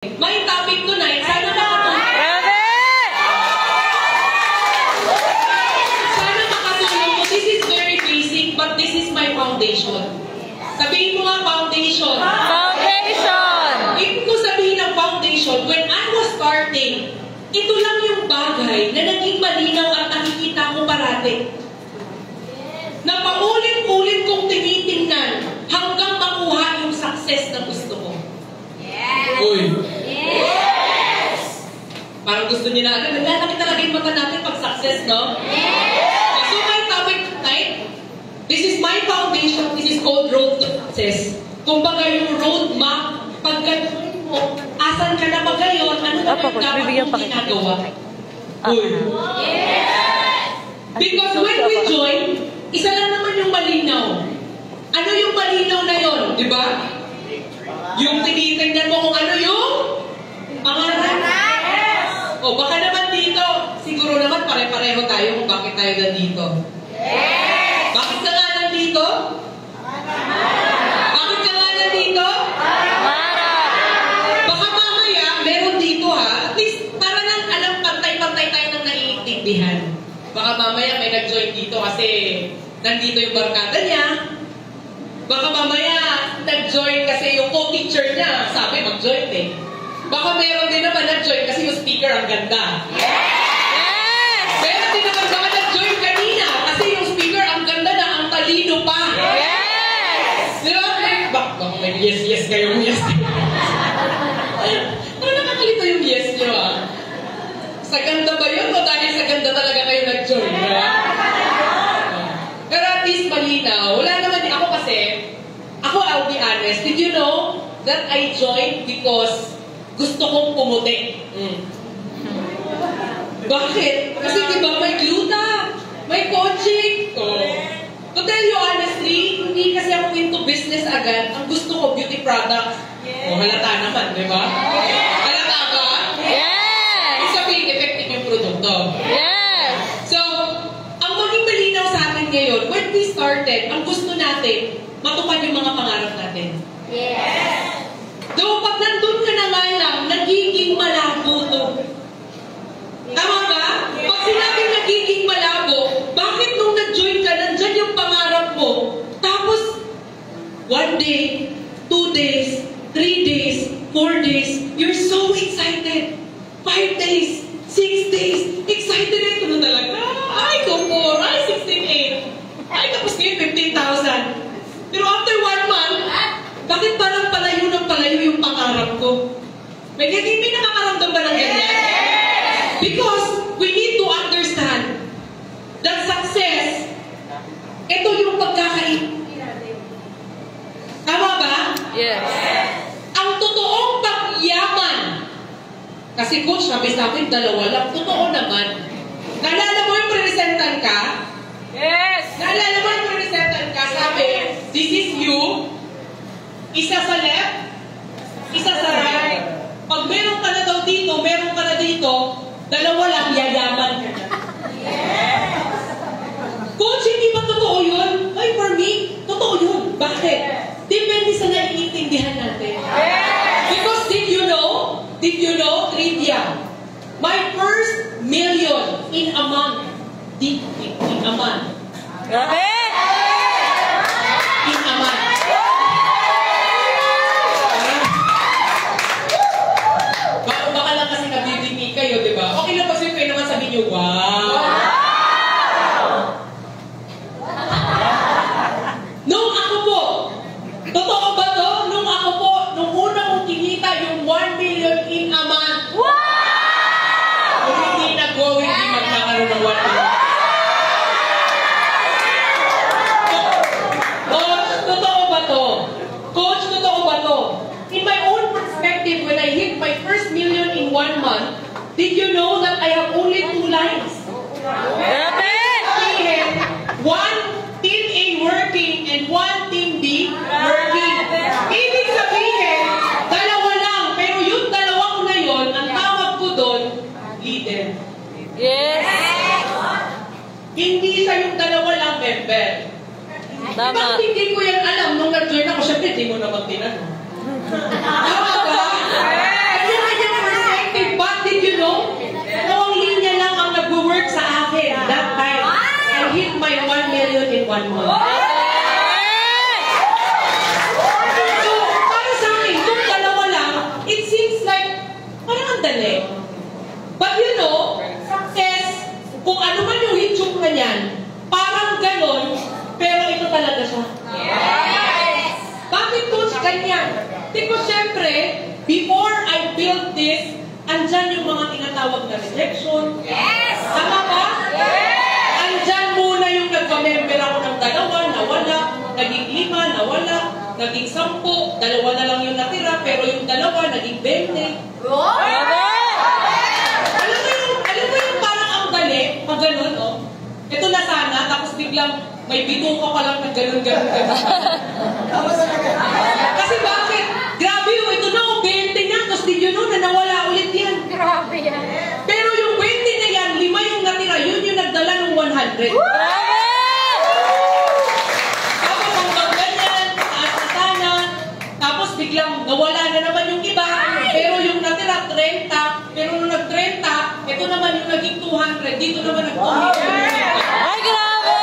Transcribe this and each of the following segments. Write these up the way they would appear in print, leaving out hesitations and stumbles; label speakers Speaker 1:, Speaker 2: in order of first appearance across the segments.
Speaker 1: May topic tonight. Sana makatulong. Sana makatulong mo. This is very basic, but this is my foundation. Sabihin mo nga foundation.
Speaker 2: Foundation!
Speaker 1: Ibig ko sabihin ng foundation, when I was starting, ito lang yung bagay na naging malinaw at nakikita ko parati. Na paulit-ulit kong tinitingnan hanggang makuha yung success na gusto ko. Uy!
Speaker 2: Yes!
Speaker 1: Parang gusto niyo na agad. Naglalaki talaga yung mata natin pag success, no?
Speaker 2: Yes!
Speaker 1: So my topic tonight, this is my foundation. This is called Road to Success. Kumbaga yung roadmap, pag gano'n mo, asan ka na ba ngayon, ano na dapat mong ginagawa? Uy!
Speaker 2: Yes!
Speaker 1: Because when we join, isa lang naman yung malinaw. Ano yung malinaw na yon, di ba? Yung tinitingnan mo kung ano yung pangarap. O baka naman dito, siguro naman pare-pareho tayo kung bakit tayo nandito.
Speaker 2: Yes!
Speaker 1: Bakit ka nga nandito? Bakit ka nga nandito? Baka mamaya, meron dito ha. At least, para lang alam, pantay-pantay tayo ng naiintindihan. Baka mamaya may nag-join dito kasi nandito yung barkada niya. Baka mamaya nag-join kasi yung co-teacher niya sabi mag-join eh. Baka meron din naman nag-join kasi yung speaker ang ganda.
Speaker 2: Yes!
Speaker 1: Meron din naman baka nag-join kanina kasi yung speaker ang ganda na ang talino pa.
Speaker 2: Yes!
Speaker 1: Di ba? Baka may yes kayong yes. Pero nakakalito yung yes niyo ah. Sa ganda ba yun o dahil sa ganda talaga kayo nag-join? Diba? Pero at least malinaw. Wala naman din ako kasi, I'll be honest, did you know that I joined because gusto kong pumuti? Bakit? Kasi diba may gluta, may coaching. To tell you honestly, hindi kasi ako into business agad. Ang gusto ko, beauty products. Halata naman, di ba? Halata ba?
Speaker 2: Yes!
Speaker 1: Ibig sabihin, effective yung produkto.
Speaker 2: Yes!
Speaker 1: So, ang maging malinaw sa atin ngayon, when we started, ang gusto natin, matupad yung mga pangarap natin.
Speaker 2: Yes!
Speaker 1: Though, pag nandun ka na nga lang, nagiging malabo to. Tama ba? Pag sinabing nagiging malabo, bakit nung nag-join ka, nandyan yung pangarap mo, tapos, 1 day, 2 days, 3 days, 4 days, you're so excited. 5 days, 6 days, excited na ito na talaga. Ay, go for, ay, 16,800. Ay, tapos ngayon, 15,000. Pero after 1 month, bakit parang palayo ng palayo yung pangarap ko? May nakakaramdam ba ng ganyan? Because we need to understand that success, ito yung Tama ba?
Speaker 2: Yes!
Speaker 1: Ang totoong pagyaman, kasi coach, sabi sa akin, 2 lang. Totoo naman. Naalala mo yung presentan ka?
Speaker 2: Yes!
Speaker 1: Naalala mo yung presentan ka? Sabi, this is you. Isa sa left, isa sa right. Pag meron ka na daw dito, meron ka na dito, 2 lang, yayaman ka na.
Speaker 2: Yes!
Speaker 1: Coach, hindi ba totoo yun? Ay, for me, totoo yun. Bakit? Depende sa naiintindihan natin.
Speaker 2: Yes!
Speaker 1: Because did you know, trivia, my first million in a month, in a month.
Speaker 2: Grabe!
Speaker 1: In a month. Baka lang kasi nabibigay kayo, di ba? Okay lang pa sa'yo, kayo naman sabihin nyo, wow! Nung ako po, totoo ba to? Nung ako po, nung una kong kinita yung 1 million in a month.
Speaker 2: Wow!
Speaker 1: Kung hindi nag-go, hindi magkakaroon ng 1 million. Coach, totoo ba to? Coach, totoo ba to? In my own perspective, when I hit my first million in 1 month, did you know that I have only 2 lines?
Speaker 2: Grabe!
Speaker 1: One team A working and one team B working. Ibig sabihin, 2 lang. Pero yung 2 ko na yun, ang tawag ko doon, leader.
Speaker 2: Yes!
Speaker 1: Hindi siya yung 2 lang member.
Speaker 2: Tama.
Speaker 1: Bakit hindi ko yan alam nung nag-join ako? Siyempre, hindi mo naman tinanong. Tama ba? Kaya 1 month. So, para sa akin, kung dalawa lang, it seems like, parang ang dali. But you know, success, kung ano man yung hitsura niyan, parang ganon, pero ito talaga siya.
Speaker 3: Yes!
Speaker 1: Bakit coach ganyan? Because syempre, before I built this, andyan yung mga tinatawag na rejection.
Speaker 3: Yes!
Speaker 1: Tama ba?
Speaker 3: Yes!
Speaker 1: Andyan muna yung nagpa-member ako ng 2, nawala, naging 5, nawala, naging 10, 2 na lang yung natira, pero yung 2, naging 20. Alam mo yung parang ang dali, pag ganun, oh. Ito na sana, tapos biglang may bituka pa lang na ganun. Kasi bakit? Grabe yung ito na, 20 na, tapos di yun na nawala ulit yan.
Speaker 3: Grabe yan.
Speaker 1: Pero yung 20 na yan, 5 yung natira, yun yung nagdala ng 100. Tapos hanggang ganyan, taas na sana, tapos biglang nawala na naman yung iba, pero yung natira 30, pero nung nag-30, ito naman yung naging 200, dito naman nag-200.
Speaker 2: Ay, grabe!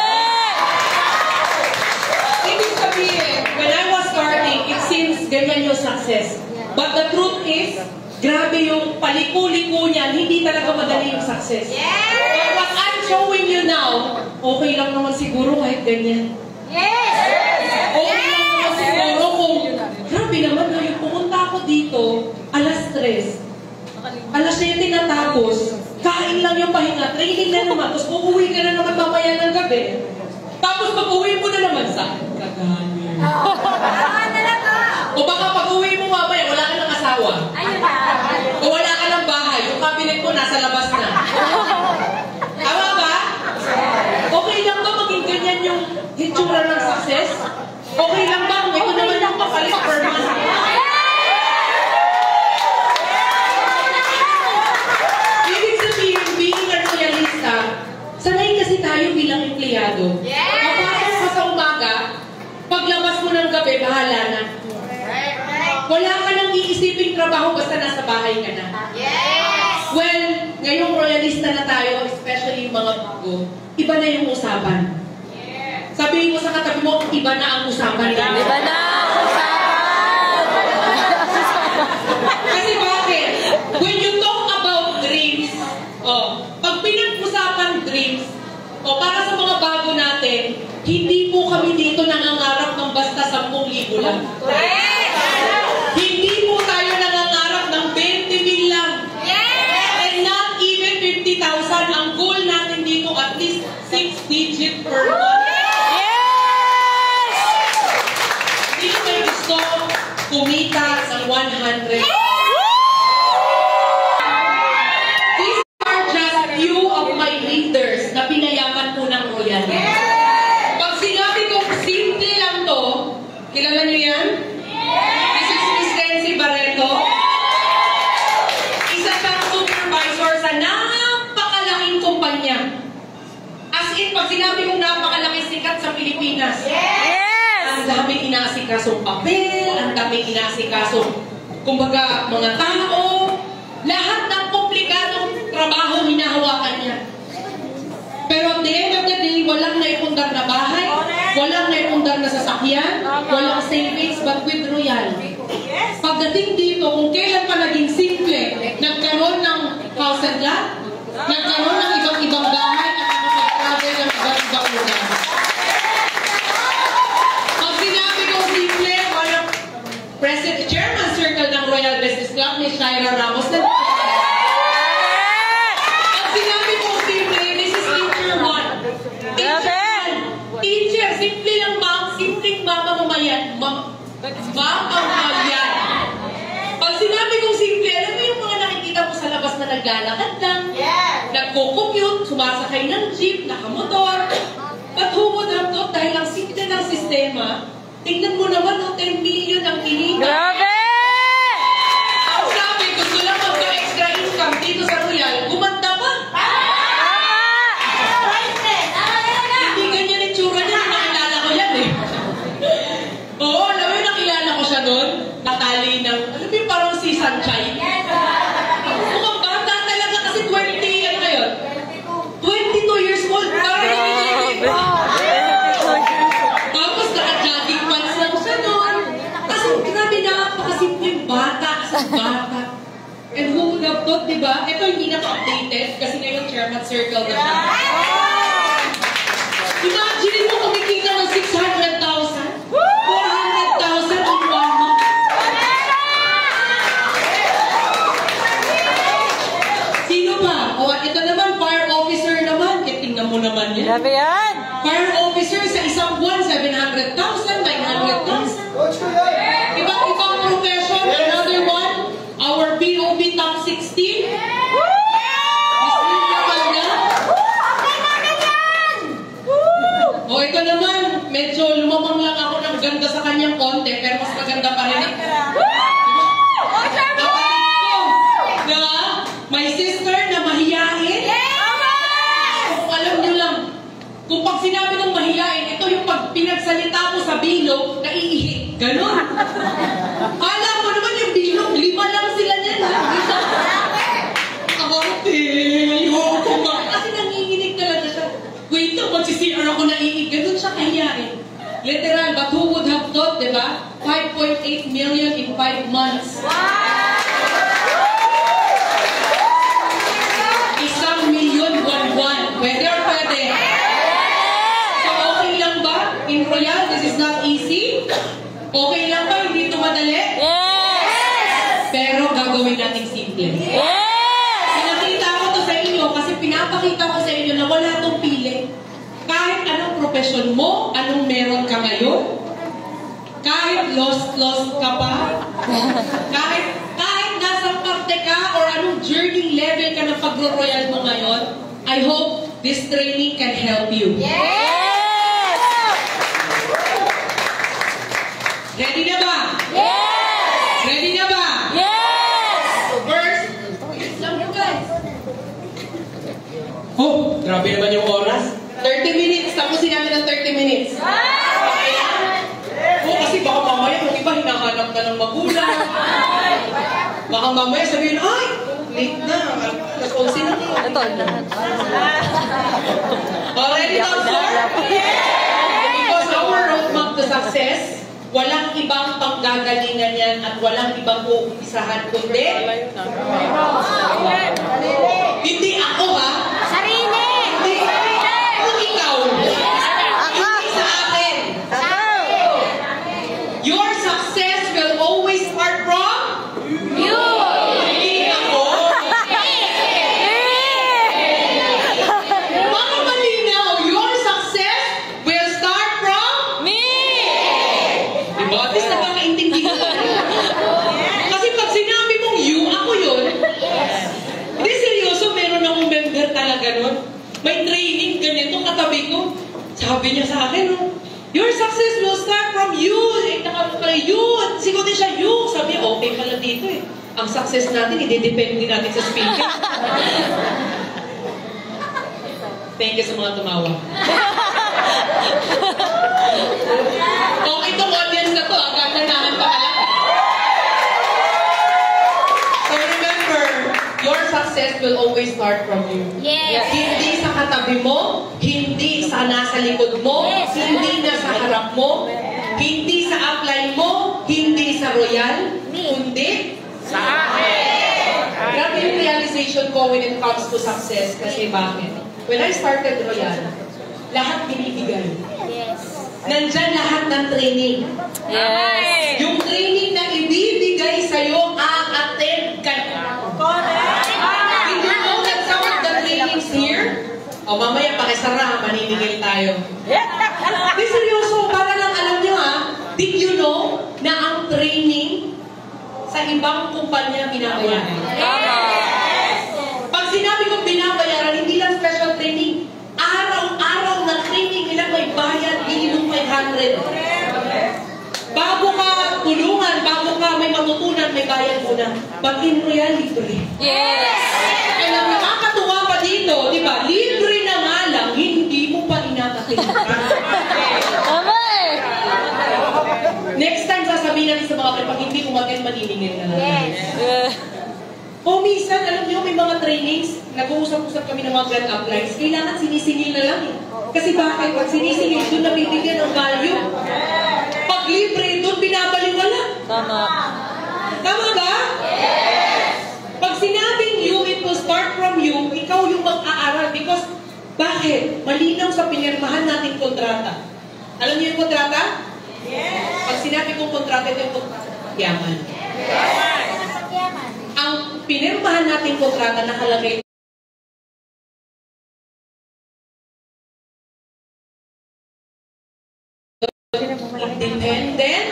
Speaker 1: Ibig sabihin, when I was starting, it seems ganyan yung success. But the truth is, grabe yung paliko-liko niyan, hindi talaga madali yung success. But what I'm showing you now, okay lang naman siguro kahit ganyan.
Speaker 3: Yes!
Speaker 1: Okay lang naman siguro kung, grabe naman na yung pumunta ako dito, alas 3, alas 7 natapos, kain lang yung pahinga, training na naman, tapos uuwi ka na naman mamaya ng gabi. Tapos pag-uwi mo na naman sa kagani. O baka pag-uwi mo mamaya, wala ka ng asawa.
Speaker 3: Ayun na.
Speaker 1: O wala ka ng bahay, yung cabinet mo nasa labas na. Tama ba? Okay lang ba maging ganyan yung hitsura ng success? Okay lang ba? Ito naman yung papalit per month. Ibig sabihin, being a royalista, sanay kasi tayo bilang empleyado. Kapasok ka sa umaga, paglabas mo ng gabi, bahala na. Wala ka nang iisiping trabaho basta nasa bahay ka na.
Speaker 3: Yes!
Speaker 1: Well, ngayong royalista na tayo, especially yung mga bago, iba na yung usapan. Sabihin mo sa katabi mo, iba na ang usapan.
Speaker 2: Iba na ang usapan!
Speaker 1: Kasi bakit? When you talk about dreams, pag pinag-usapan dreams, para sa mga bago natin, hindi po kami dito nangangarap ng basta 10,000 lang. Hindi po tayo nangangarap ng 20,000 lang. And not even 50,000. Ang goal natin dito at least 6 digit per month. Hindi may gusto kumita ng 100. These are just few of my leaders na pinayaman po ng Royal. Pag sinabi kong simple lang to, kilala niyo yan? This is Miss Nancy Barreto. Isa siyang supervisor sa napakalaking kumpanya. As in, pag sinabi kong napakalaking sikat sa Pilipinas, ang daming inaasikasong papel, ang daming inaasikasong, kumbaga, mga tao, lahat ng komplikadong trabaho hinahawakan niya. Pero at the end of the day, walang naipundar na bahay, walang naipundar na sasakyan, walang savings, but with Royal. Pagdating dito, kung kailan pa naging simple, nagkaroon ng house and lot, nagkaroon ng ibang-ibang bahay at nakapag-travel ng ibang-ibang lugar. Pag sinabi ko simple, walang President Chairman Circle ng Royal Business Club ni Shaira Ramos na pag sinabi ko simple, this is teacher 1. Teacher, simple lang ma'am, simpleng mamamayan. Mamamayan. Pag sinabi kong simple, alam mo yung mga nakikita mo sa labas na naglalakad lang, nagko-commute, sumasakay ng jeep, nakamotor. But who would have thought dahil ang simple ng sistema, tingnan mo naman, 10 million ang kinita.
Speaker 2: Grabe!
Speaker 1: Ang sabi, gusto lang magka-extra income dito sa Royal, gumanda pa. Hindi ganyan yung tsura niya, nakilala ko yan eh. Oo, alam mo yung nakilala ko siya noon, natali ng, alam mo yung parang si Sanchay. Mukhang bata talaga kasi 20, ano ngayon? 22 years old, parang hindi ko And who would have thought, di ba? Ito hindi na updated kasi ngayon chairman circle na siya. Imagine mo kumikita ng 600,000, 400,000 in 1 month. Sino pa? O, ito naman, fire officer naman. Tingnan mo naman yan.
Speaker 2: Grabe yan.
Speaker 1: Fire officer sa isang buwan, 700,000, 900,000. Ibang profession, another one, our POB top 16. O ito naman, medyo lumamang lang ako ng ganda sa kanyang konti, pero mas maganda pa rin ako. Kapatid ko, na may sister na mahiyain. Kung alam nyo lang, kung pag sinabi ng mahiyain, ito yung pag pinagsalita mo sa bilog, naiihi. Ganon. Kala mo naman yung bilog, 5 lang sila niyan. Ayoko ba? Kasi nanginginig talaga siya. Wait lang, magsisir ako naiinig. Ganon siya kahiyain. Literal, but who would have thought, diba? 5.8 million in 5 months. 1 million buwan-buwan. Pwede or pwede? So okay lang ba? In Royal, this is not easy. Okay lang ba? Hindi ito madali?
Speaker 2: Yes!
Speaker 1: Pero gagawin natin simple.
Speaker 2: Yes!
Speaker 1: Pinakita ko to sa inyo kasi pinapakita ko sa inyo na wala itong pili. Kahit anong profesyon mo, anong meron ka ngayon, kahit lost ka pa, kahit nasa parte ka or anong journey level ka ng pagro-royal mo ngayon, I hope this training can help you.
Speaker 2: Yes!
Speaker 1: Ready na ba?
Speaker 2: Yes!
Speaker 1: Ready na ba?
Speaker 2: Yes!
Speaker 1: So first, lang mo guys. Oh, grabe naman yung oras. 30 minutes. Tapusin namin ng 30 minutes. Okay lang? Oh, kasi baka mamaya kung iba hinahanap ka ng magulang. Baka mamaya sabihin, ay, late na. Alas 11 na.
Speaker 2: Ito.
Speaker 1: Already now, sir? Because our roadmap to success, walang ibang panggagalingan yan at walang ibang uumpisahan kundi hindi ako ha.
Speaker 3: Sarili!
Speaker 1: Hindi. Kung ikaw. Hindi sa akin. Your success will always start from
Speaker 3: You!
Speaker 1: hindi ako. Mga malinaw, your success will start from
Speaker 2: Me!
Speaker 1: diba? At least nakakaintindihan ka. Kasi pag sinabi mong you, ako yun. Hindi seryoso, meron akong member talaga nun. May training ganito katabi ko. Sabi niya sa akin, your success will start from you. Eh, nakapala you. Sigo din siya you. Sabi niya, okay pala dito eh. Ang success natin, ididepende natin sa speaker. Thank you sa mga tumawa. Itong audience na to, ang gaganahan pa pala. So remember, your success will always start from you.
Speaker 3: Yes!
Speaker 1: Hindi sa katabi mo, hindi sa nasa likod mo, hindi na sa harap mo, hindi sa upline mo, hindi sa royal, kundi sa akin. Grabe yung realization ko when it comes to success. Kasi bakit? When I started royal, lahat binibigay.
Speaker 3: Yes!
Speaker 1: Nandyan lahat ng training.
Speaker 2: Yes!
Speaker 1: Yung training na ibibigay sa'yo, a-attend ka na. Did you know that some of the trainings here, mamaya pakisara, maninigil tayo. Di seryoso, para lang alam nyo ha, did you know na ang training sa ibang kumpanya binabayaran? Pag sinabi kong binabayaran, hindi lang special training, araw-araw na training nila may bayad, minimum 500. Bago ka tulungan, bago ka may matutunan, may bayad muna. But in reality,
Speaker 2: Yes!
Speaker 1: kaya nakakatuwa pa dito, di ba? Libre na nga lang, hindi mo pa inakatingin.
Speaker 2: Tama eh!
Speaker 1: Next time sasabihin natin sa mga pag hindi umaten, maniningil na lang.
Speaker 2: Yes!
Speaker 1: O minsan, alam niyo, may mga trainings, nag-uusap-usap kami ng mga grand uplines, kailangan sinisingil na lang eh. Kasi bakit? Pag sinisingil, doon nabibigyan ng value. Pag libre, doon binabaliwala.
Speaker 2: Tama.
Speaker 1: Tama ba? Yes! Bakit? Malinaw sa pinirmahan nating kontrata. Alam niyo yung kontrata? Yes! Pag sinabi kong kontrata, ito yung kontrata ng pagyaman. Ang pinirmahan nating kontrata nakalagay independent.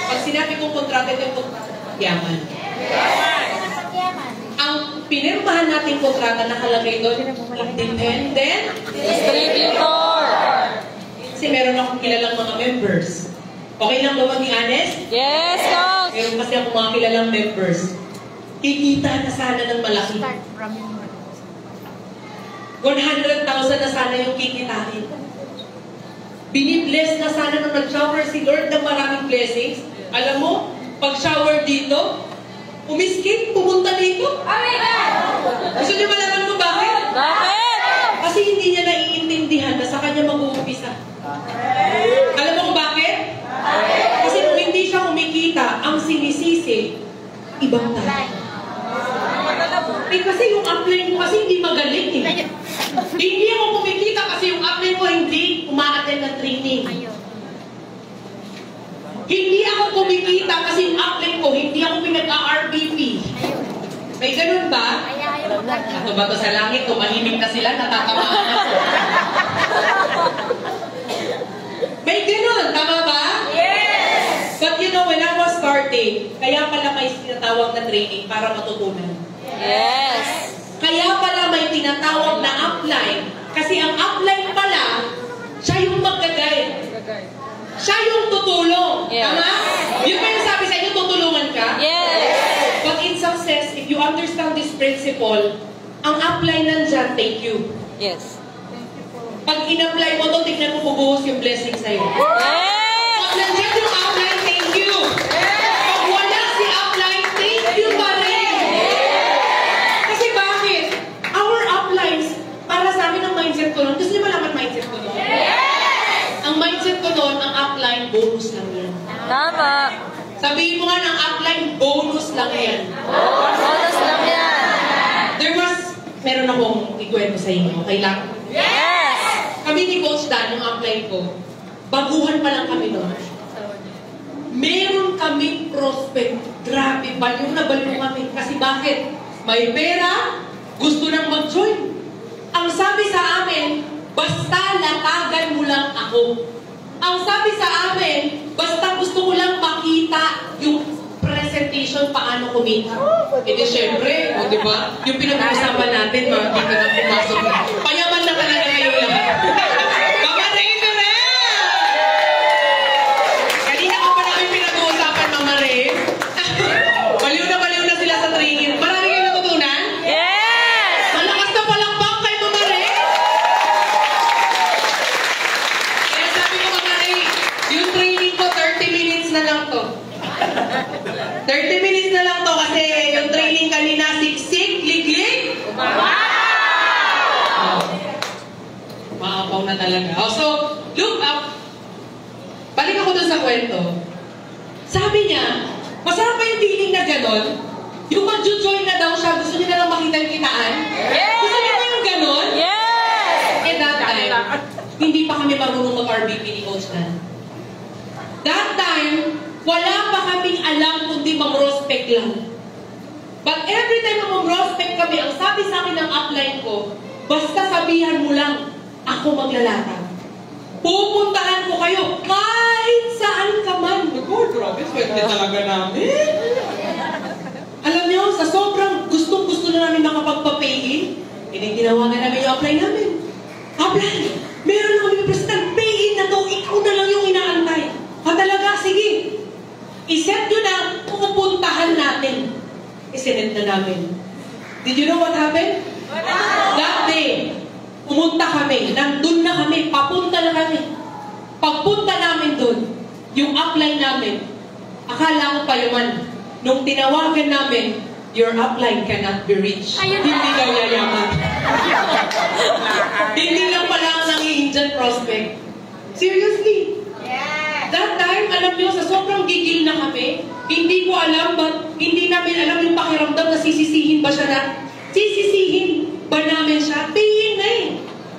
Speaker 1: Pag sinabi kong kontrata, ito yung kontrata ng pagyaman. Ang pinirmahan nating kontrata nakalagay doon, independent
Speaker 2: Distributor.
Speaker 1: kasi meron akong kilalang mga members. Okay lang ba maging honest?
Speaker 2: Yes, Coach.
Speaker 1: Meron kasi akong mga kilalang members. Kikita na sana ng malaki. 100,000 na sana yung kikitain. Binibless na sana nung nag-shower si Lord ng maraming blessings. Alam mo, pag-shower dito, umiskip, pumunta dito. Gusto niyo malaman mo bakit?
Speaker 2: Bakit?
Speaker 1: Kasi hindi niya naiintindihan na sa kanya mag-uumpisa. Alam mo kung bakit? Kasi kung hindi siya kumikita, ang sinisisi, ibang tao. Kasi yung upline ko kasi hindi magaling eh. Hindi ako kumikita kasi yung upline ko hindi umaattend ng training. Hindi ako kumikita kasi yung upline ko hindi ako pinag-RBP. May ganun ba? Ano ba to sa langit? Tumahimik na sila, natatamaan ako. May ganun, tama ba? Yes! But you know, when I was starting, kaya pala may tinatawag na training para matutunan.
Speaker 2: Yes.
Speaker 1: Kaya pala may tinatawag na upline. Kasi ang upline pala, siya yung mag-guide. Siya yung tutulong.
Speaker 2: Yeah.
Speaker 1: Tama? Yun ba yung sabi sa inyo, tutulungan ka?
Speaker 2: Yes.
Speaker 1: But in success, if you understand this principle, ang upline nandyan, thank you.
Speaker 2: Yes.
Speaker 1: Pag in-apply mo to, tignan mo bubuhos yung blessing sa'yo.
Speaker 2: Yes.
Speaker 1: Pag nandyan yung upline, thank you. Pag wala si upline, thank you pa rin. Kasi bakit? Our uplines, para sa amin ang mindset ko nun, gusto niyo malaman mindset ko nun? Ang mindset ko nun, ang upline, bonus lang yan.
Speaker 2: Tama.
Speaker 1: Sabihin mo nga ng upline, bonus lang yan.
Speaker 2: Bonus lang yan.
Speaker 1: Meron akong ikwento sa inyo. Okay lang?
Speaker 2: Yes.
Speaker 1: Kami ni Coach Dan, yung upline ko, baguhan pa lang kami noon. Meron kaming prospect. Grabe, baliw na baliw kami. Kasi bakit? May pera, gusto nang mag-join. Ang sabi sa amin, basta latagan mo lang ako. Ang sabi sa amin, basta gusto ko lang makita yung presentation paano kumita. E di syempre, o diba? Yung pinag-uusapan natin, mga di ka na pumasok na. Payaman na talaga kayo lahat. Mama Ray Ferrer! Kanina ko pa namin pinag-uusapan, Mama Ray. Baliw na sila sa training. Marami kayo natutunan?
Speaker 2: Yes.
Speaker 1: Malakas na palakpak kay Mama Ray. Kaya sabi ko, Mama Ray, yung training ko, 30 minutes na lang to. 30 minutes na lang to kasi yung training kanina, siksik, liglig. Maapaw na talaga. Oh, so, look up. Balik ako dun sa kwento. Sabi niya, masarap pa yung feeling na gano'n. Yung mag-join na daw siya, gusto niya na lang makita yung kitaan.
Speaker 2: Yes!
Speaker 1: Gusto niya ba yung gano'n?
Speaker 2: Yes!
Speaker 1: Eh, that time, hindi pa kami marunong mag-RBP ni Coach Dan. That time, wala pa kaming alam kundi mag-prospect lang. But every time na mag-prospect kami, ang sabi sa akin ng upline ko, basta sabihan mo lang, ako maglalatag. Pupuntahan ko kayo kahit saan ka man. Naku, grabe, swerte talaga namin. Alam niyo, sa sobrang gustong-gusto na namin makapagpa-pay-in, tinawagan namin yung upline namin. Upline, meron na kami presentang pay-in na to, ikaw na lang yung inaantay. Talaga, sige. Iset nyo na, pupuntahan natin. Isinet na namin. Did you know what happened? That day, pumunta kami, nandun na kami, papunta na kami. Pagpunta namin dun, yung upline namin, akala ko pa yaman, nung tinawagan namin, your upline cannot be reached. Hindi daw yayaman. Hindi lang pala ang nangihinjan prospect. Seriously. That time, alam niyo, sa sobrang gigil na kami, hindi ko alam, but hindi namin alam yung pakiramdam na sisisihin ba siya na sisisihin. ba namin siya? Payin na eh.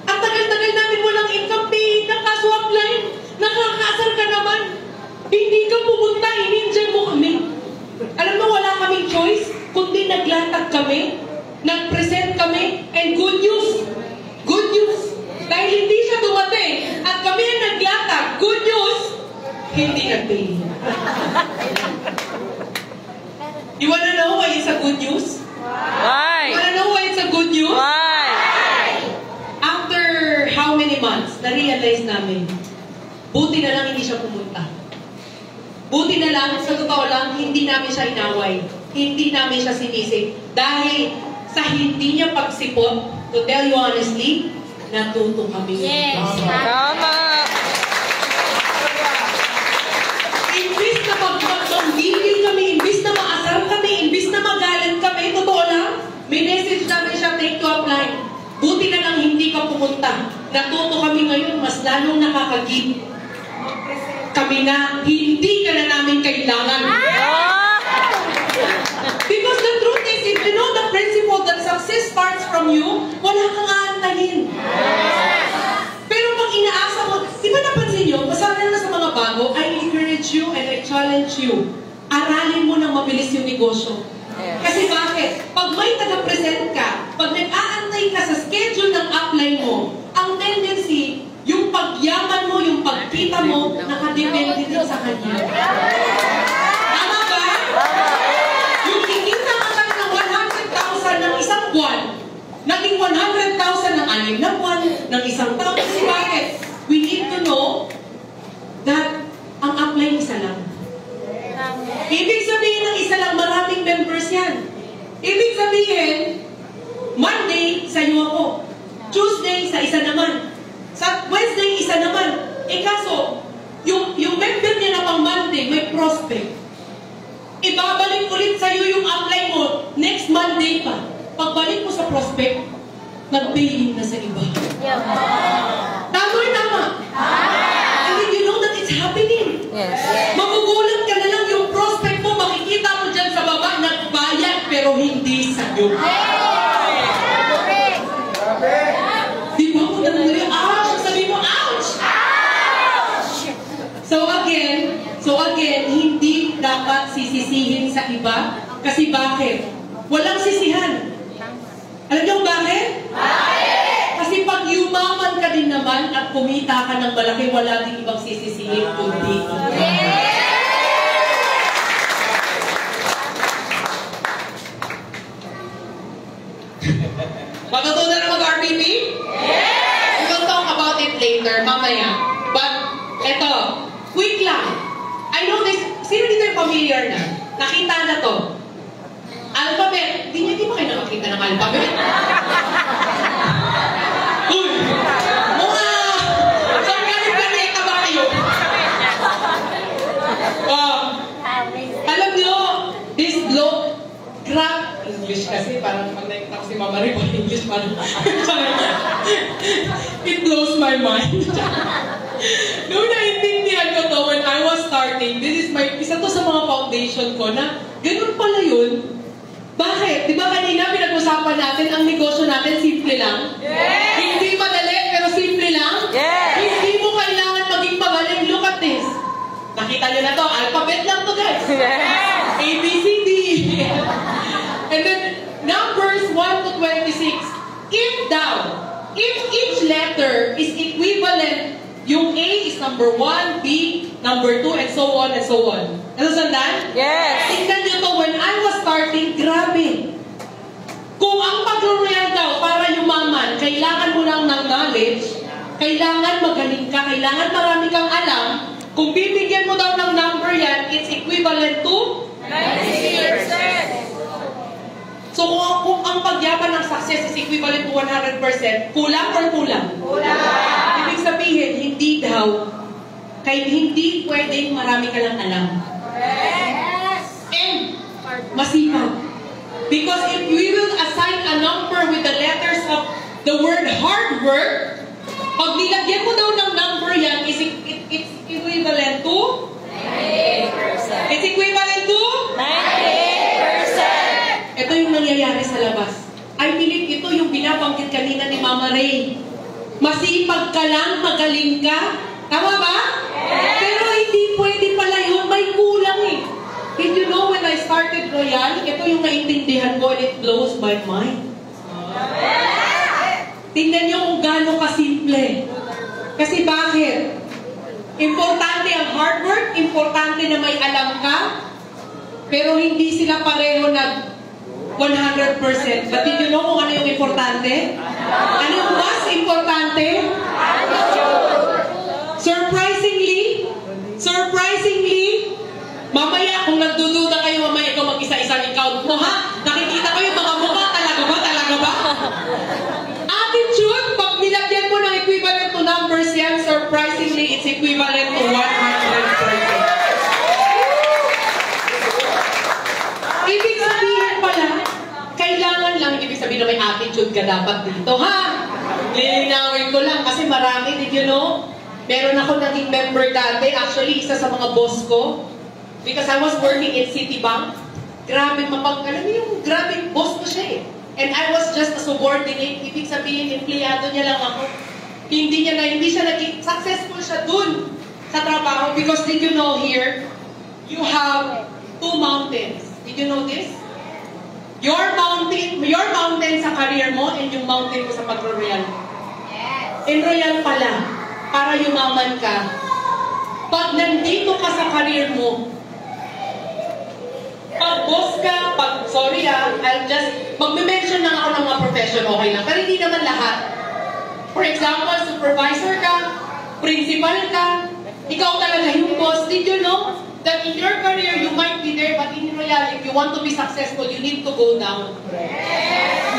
Speaker 1: Ang tagal-tagal namin walang income, payin na, kaso upline. Nakakasar ka naman. Hindi ka pumunta, ininjan mo kami. Alam mo, wala kaming choice, kundi naglatag kami, nag-present kami, and good news. Good news. Dahil hindi siya dumating, at kami ang naglatag, good news, hindi nag-pay. You wanna know why it's a good news?
Speaker 2: Why?
Speaker 1: You wanna know why it's a good news?
Speaker 2: Why?
Speaker 1: After how many months, na-realize namin, buti na lang hindi siya pumunta. Buti na lang, sa totoo lang, hindi namin siya inaway. Hindi namin siya sinisig. Dahil sa hindi niya pagsipot, to tell you honestly, natuto kami.
Speaker 3: Yes.
Speaker 2: Tama.
Speaker 1: Imbis na magigil kami, imbis na maasar kami, imbis na magalit kami, totoo lang, may message namin siya, take to apply. Buti na lang hindi ka pumunta. Natuto kami ngayon, mas lalong nakakagib. Kami na, hindi ka na namin kailangan. Because the truth is, if you know the principle that success starts from you, wala kang aantahin. Pero pag inaasa mo, di ba napansin nyo, masama na sa mga bago, I encourage you and I challenge you. Aralin mo ng mabilis yung negosyo. Kasi bakit? Pag may taga-present ka, pag nag-aantay ka sa schedule ng upline mo, ang tendency, yung pagyaman mo, yung pagkita mo, nakadepende din sa kanya. Tama ba? Yung kikita ka ng 100,000 ng isang buwan, naging 100,000 ng 6 na buwan, ng isang taon. Kasi bakit? We need to know that ang upline isa lang. Ibig sabihin ng isa lang, maraming members yan. Ibig sabihin, Monday, sa iyo ako. Tuesday, sa isa naman. Sa Wednesday, isa naman. Eh kaso, yung member niya na pang Monday, may prospect. Ibabalik ulit sa'yo yung upline mo next Monday pa. Pagbalik mo sa prospect, nag-paying na sa iba. Tama or tama? And then you know that it's happening.
Speaker 2: Yes.
Speaker 1: Magugulat ka na lang yung prospect mo, makikita mo dyan sa baba, nagbayad pero hindi sa'yo. Di ba mo nangyari? Ouch! Sabi mo, ouch! So again, hindi dapat sisisihin sa iba. Kasi bakit? Walang sisihan. Alam niyo bakit? Kasi pag yumaman ka din naman at kumita ka ng malaki, wala din ibang sisisihin kundi ikaw. Matutunan na mag-RPP? We will talk about it later, mamaya. But, eto, quick lang. I know this, sino dito yung familiar na? Nakita na to. Alphabet. Di ba kayo nakakita ng alphabet? Uy! Mga! Saan ganit planeta ba kayo? Alam nyo, this blow, crap, English kasi, parang pag nakita ko si Mama Rico, English parang, it blows my mind. Noong naintindihan ko to, when I was starting, this is isa to sa mga foundation ko na, ganun pala yun. Bakit? Di ba kanina pinag-usapan natin, ang negosyo natin, simple lang? Yes! Hindi madali, pero simple lang?
Speaker 2: Yes!
Speaker 1: Hindi mo kailangan maging magaling. Look at this. Nakita nyo na to, alphabet lang to guys.
Speaker 2: Yes!
Speaker 1: A, B, C, D. And then, numbers 1 to 26. If each letter is equivalent, yung A is number 1, B, number 2, and so on and so on. Nasundan?
Speaker 2: Yes!
Speaker 1: Tingnan nyo to, when I was starting, grabe. Kung ang pag-royal daw para yumaman, kailangan mo lang ng knowledge, kailangan magaling ka, kailangan marami kang alam, kung bibigyan mo daw ng number yan, it's equivalent to
Speaker 2: 90%.
Speaker 1: So kung ang pagyaman ng success is equivalent to 100%, kulang or kulang? Kulang. Ibig sabihin, hindi daw, kahit hindi pwedeng marami ka lang alam.
Speaker 3: Yes.
Speaker 1: And masipag. Because if we will assign a number with the letters of the word hard work, pag nilagyan mo daw ng number yan, it's equivalent to
Speaker 2: 90%.
Speaker 1: It's equivalent to
Speaker 2: 98%.
Speaker 1: Ito yung nangyayari sa labas. I believe ito yung binabanggit kanina ni Mama Ray. Masipag ka lang, magaling ka. Tama ba? Pero hindi pwede pala yun. May kulang eh. Did you know when I started Royal, ito yung naintindihan ko and it blows my mind. Tingnan nyo kung gaano kasimple. Kasi bakit? Importante ang hard work, importante na may alam ka, pero hindi sila pareho nag 100%. But did you know kung ano yung importante? Ano yung mas importante? Surprisingly, mamaya kung nagdududa kayo, mamaya ikaw mag-isa-isang account mo, ha? Nakikita ko yung mga mukha, talaga ba? Attitude, pag nilagyan mo ng equivalent to numbers yan, surprisingly, it's equivalent to 100%. Ibig sabihin pala, kailangan lang, ibig sabihin na may attitude ka dapat dito, ha? Lilinawin ko lang, kasi marami, did you know? Meron ako naging member dati, actually, isa sa mga boss ko, because I was working in Citibank. Grabe alam mo yung grabe boss ko siya eh. And I was just a subordinate. Ibig sabihin, empleyado niya lang ako. Hindi siya naging successful siya dun sa trabaho. Because did you know here, you have 2 mountains. Did you know this? Your mountain sa career mo and yung mountain mo sa pag-royal. In royal pala, para yumaman ka. Pag nandito ka sa career mo, pag boss ka, magme-mention lang ako ng mga profession, okay lang. Pero hindi naman lahat. For example, supervisor ka, principal ka, ikaw talaga yung boss. Did you know that in your career, you might be there, but in reality, if you want to be successful, you need to go down.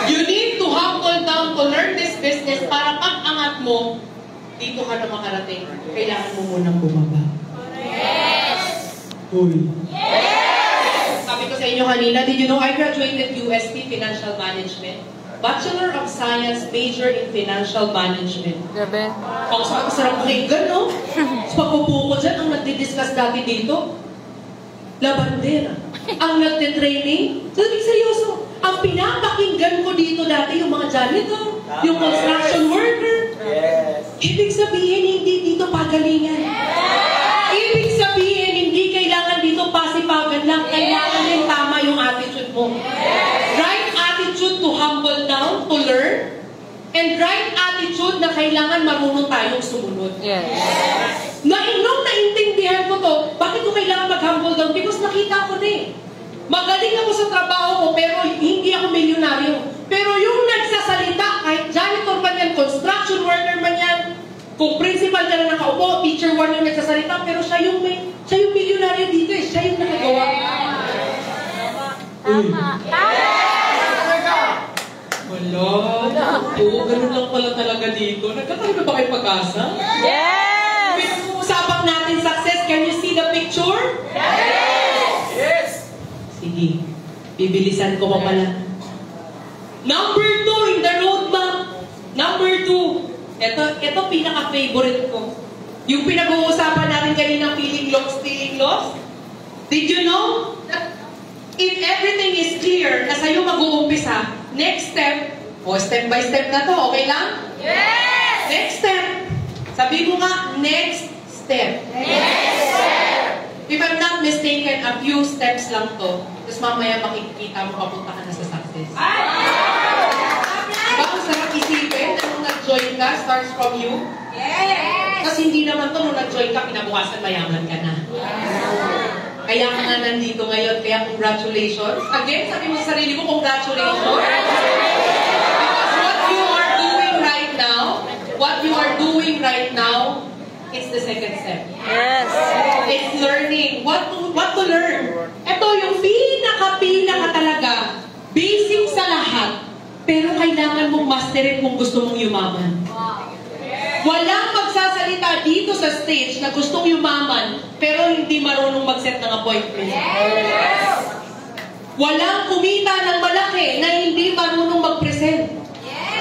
Speaker 1: You need to humble down to learn this business para pag angat mo, dito ka na makarating. Kailangan mo munang bumaba.
Speaker 2: Yes!
Speaker 1: Uy. Yes! Sabi ko sa inyo kanina, did you know I graduated UST Financial Management? Bachelor of Science, major in Financial Management.
Speaker 2: Grabe.
Speaker 1: Ang sarap pakinggan, no? Sa pagpupo ko dyan, ang nagdi-discuss dati dito, labandera. Ang nagte-training, sabi seryoso, ang pinapakinggan ko dito dati, yung mga janitor, yung construction worker.
Speaker 3: Yes.
Speaker 1: Ibig sabihin, hindi dito pagalingan. Ibig sabihin, hindi kailangan dito pasipagan lang. Kailangan din tama yung attitude mo. Right attitude to humble down, to learn. And right attitude na kailangan marunong tayong sumunod.
Speaker 2: Yes.
Speaker 1: Nung naintindihan ko to, bakit ko kailangan mag-humble down? Because nakita ko din. Magaling ako sa trabaho ko, pero hindi ako milyonaryo. Pero yung nagsasalita, kahit janitor man yan, construction worker man yan, kung principal ka na nakaupo, teacher 1 yung nagsasalita, pero siya yung milyonaryo dito eh. Siya yung nakagawa.
Speaker 2: Tama.
Speaker 1: Wala. Oo, ganun lang pala talaga dito. Nagkakaroon na ba kayo pag-asa?
Speaker 2: Yes!
Speaker 1: Pinag-uusapan natin success. Can you see the picture?
Speaker 3: Yes.
Speaker 1: Sige. Bibilisan ko pa pala. Number 2 in the roadmap. Number 2. Ito pinaka-favorite ko. Yung pinag-uusapan natin kanina, feeling lost. Did you know that if everything is clear, na sa'yo mag-uumpisa, next step, step by step na to, okay lang?
Speaker 3: Yes.
Speaker 1: Next step. Sabi mo nga, next step.
Speaker 3: Next step.
Speaker 1: If I'm not mistaken, a few steps lang to. Tapos mamaya makikita mo, papunta ka na sa success. Diba ang sarap isipin na nung nag-join ka, starts from you?
Speaker 3: Yes.
Speaker 1: Kasi hindi naman to, nung nag-join ka, kinabukasan mayaman ka na. Kaya ka nga nandito ngayon, kaya congratulations. Again, sabi mo sa sarili mo, congratulations. Because what you are doing right now, it's the second step.
Speaker 2: Yes.
Speaker 1: It's learning. What to learn? Ito yung pinaka talaga, basic sa lahat, pero kailangan mong masterin kung gusto mong yumaman. Walang magsasalita dito sa stage na gustong yumaman, pero hindi marunong mag-set ng appointment. Walang kumita ng malaki na hindi marunong mag-present.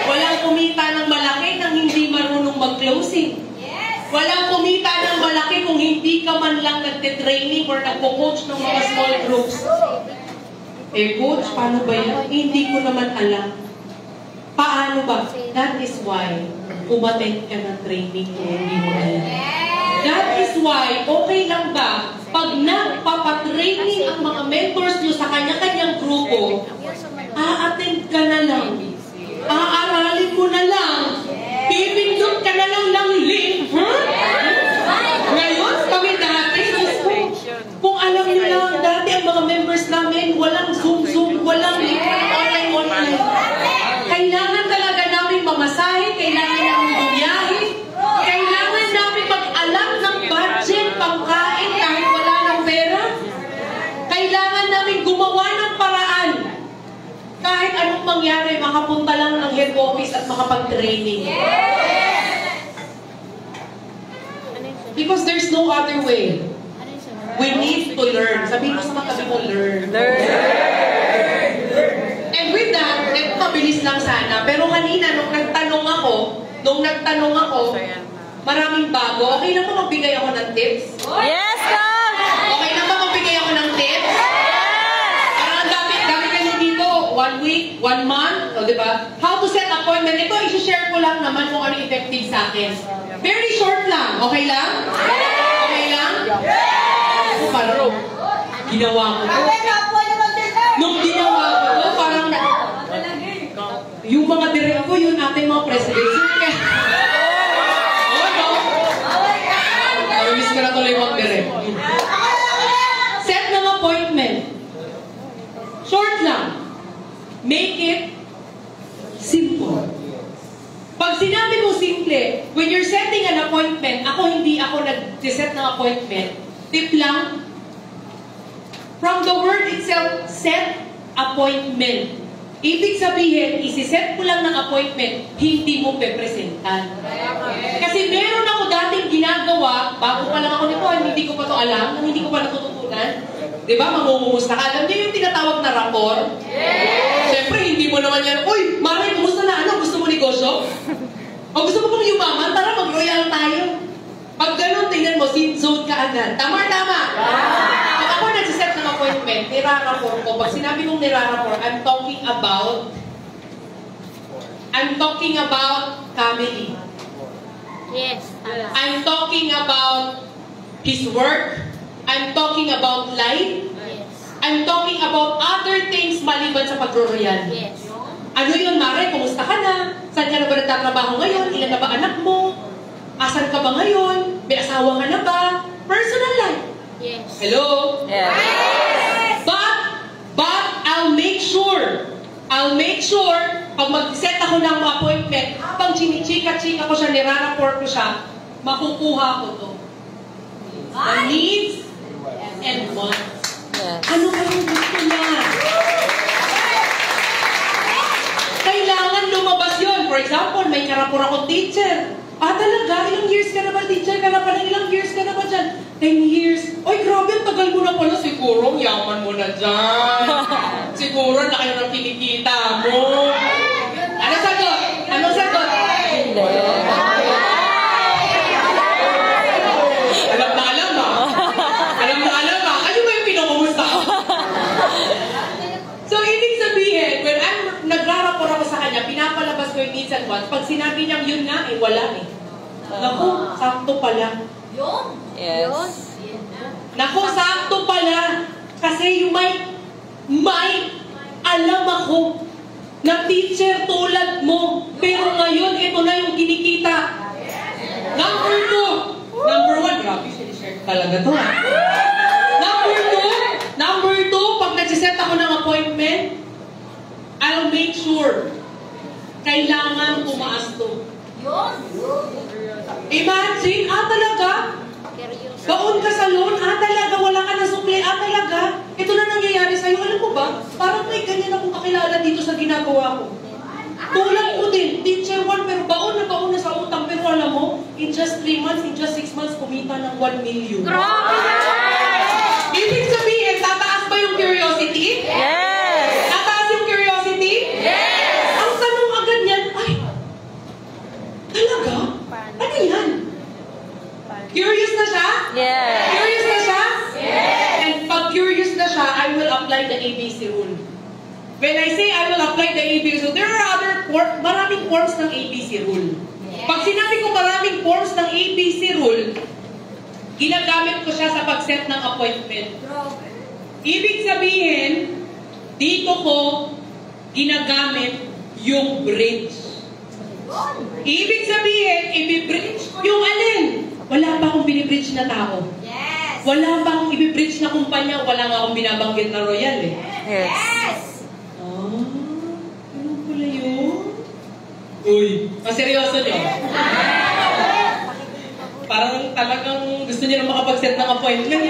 Speaker 1: Walang kumita ng malaki na hindi marunong mag-closing. Walang kumita ng malaki kung hindi ka man lang nagte-training or nagpo-coach ng mga small groups. Coach, paano ba yan? Hindi ko naman alam. Paano ba? That is why umattend ka ng training kung hindi mo alam. That is why, okay lang ba, pag nagpapatraining ang mga mentors nyo sa kanya-kanyang grupo, a-attend ka na lang. Aaralin mo na lang. Pipindot ka na lang ng link. Ngayon, kami dati, kung alam nyo lang, dati ang mga members namin, walang Zoom, walang link, online. Kailangan talaga namin mamasahe, kailangan namin bumiyahe, kailangan namin mag-alam ng budget, pangkain, kahit wala ng pera. Kailangan namin gumawa ng paraan. Kahit anong mangyari, makapunta lang ng head office at makapag-training. Because there's no other way. We need to learn. Sabihin mo sa mga tabi mo, learn. And with that, mabilis lang sana. Pero kanina, nung nagtanong ako, maraming bago. Okay lang ba magbigay ako ng tips?
Speaker 2: Yes, ma'am!
Speaker 1: Okay lang ba magbigay ako ng tips? Parang ang dami kayo dito. 1 week, 1 month, o diba? How to set appointment. Ito, isi-share ko lang naman kung ano effective sa akin. Very short lang. Okay lang? Okay lang? Ako parang ginawa ko. Nung ginawa ko, parang yung mga direct ko, yun ating mga president. Miss ko na tuloy mag-direct. Set ng appointment. Short lang. Make it simple. Pag sinabi mo simple, when you're setting an appointment, hindi ako nag-set ng appointment. Tip lang. From the word itself, set appointment. Ibig sabihin, isi-set mo lang ng appointment, hindi mo pepresentan. Kasi meron ako dating ginagawa, bago pa lang ako nito, hindi ko pa to alam, hindi ko pa natututunan. Diba, mamumumusta ka. Alam niyo yung tinatawag na rapor? Siyempre, hindi mo naman yan, uy, Mare, kumusta na? Ano? Gusto mo negosyo? O gusto mo pang yumaman? Tara, mag-royal tayo. Pag ganun, tingnan mo, zone ka agad. Tama. Pag ako nag-set ng appointment, nirarapor ko. Pag sinabi kong nirarapor, I'm talking about family.
Speaker 2: Yes.
Speaker 1: I'm talking about his work. I'm talking about life.
Speaker 2: Yes.
Speaker 1: I'm talking about other things maliban sa pag-royal.
Speaker 2: Yes.
Speaker 1: Ano yun, Mare? Kumusta ka na? Saan ka na ba nagtatrabaho ngayon? Ilan na ba anak mo? Asan ka ba ngayon? May asawa ka na ba? Personal life.
Speaker 2: Yes.
Speaker 1: Hello?
Speaker 2: Yes.
Speaker 1: But I'll make sure, pag mag-set ako ng appointment, pag chinichika-chika ko siya, niraraport ko siya, makukuha ko to. The needs and wants.
Speaker 2: Yes.
Speaker 1: Ano kayong gusto niya? Kailangan lumabas yun. For example, may karapor akong teacher. Talaga? Ilang years ka na ba, teacher? Ka na pala, ilang years ka na ba dyan? 10 years. Ay, grabe, ang tagal mo na pala. Siguro, yaman mo na dyan. Siguro, laki na ng kinikita mo. Anong sagot? Anong sagot? Alam na alam ah. Ano ba yung pinakumusta? So, ibig sabihin, when nagrarapor ako sa kanya, pinapalabas ko yung needs and wants. Pag sinabi niyang yun na, wala eh. Naku, sakto pala.
Speaker 2: Yes.
Speaker 1: Naku, sakto pala. Kasi yung may alam ako na teacher tulad mo. Pero ngayon, ito na yung kinikita. Number 1, grabe, sinishare talaga to. Number 2, pag nagsiset ako ng appointment, I'll make sure kailangan tumaas to. Imagine, talaga? Baon ka sa loan, talaga? Wala ka na sukli, talaga? Ito na nangyayari sa'yo. Alam mo ba, parang may ganyan akong kakilala dito sa ginagawa ko. Tulad ko din, teacher 1, pero baon na sa utang. Pero alam mo, in just 3 months, in just 6 months, kumita ng 1 million.
Speaker 2: Grabe!
Speaker 1: Ibig sabihin, tataas ba yung curiosity?
Speaker 2: Yes!
Speaker 1: Tataas yung curiosity?
Speaker 2: Yes!
Speaker 1: Ang tanong agad niyan, ay, talaga? Ano yan? Curious na siya?
Speaker 2: Yes!
Speaker 1: Curious na siya?
Speaker 3: Yes!
Speaker 1: And pag curious na siya, I will apply the ABC rule. When I say I will apply apply the ABC rule. There are maraming forms ng ABC rule. Pag sinabi ko maraming forms ng ABC rule, ginagamit ko siya sa pag-set ng appointment. Ibig sabihin, dito ko ginagamit yung bridge. Ibig sabihin, i-bridge yung alin? Wala pa akong binibridge na tao. Wala pa akong i-bridge na kumpanya. Wala nga akong binabanggit na royal eh.
Speaker 2: Yes.
Speaker 1: Ano pala yun? Uy, seryoso nyo? Parang talagang gusto niyo na makapag-set ng appointment.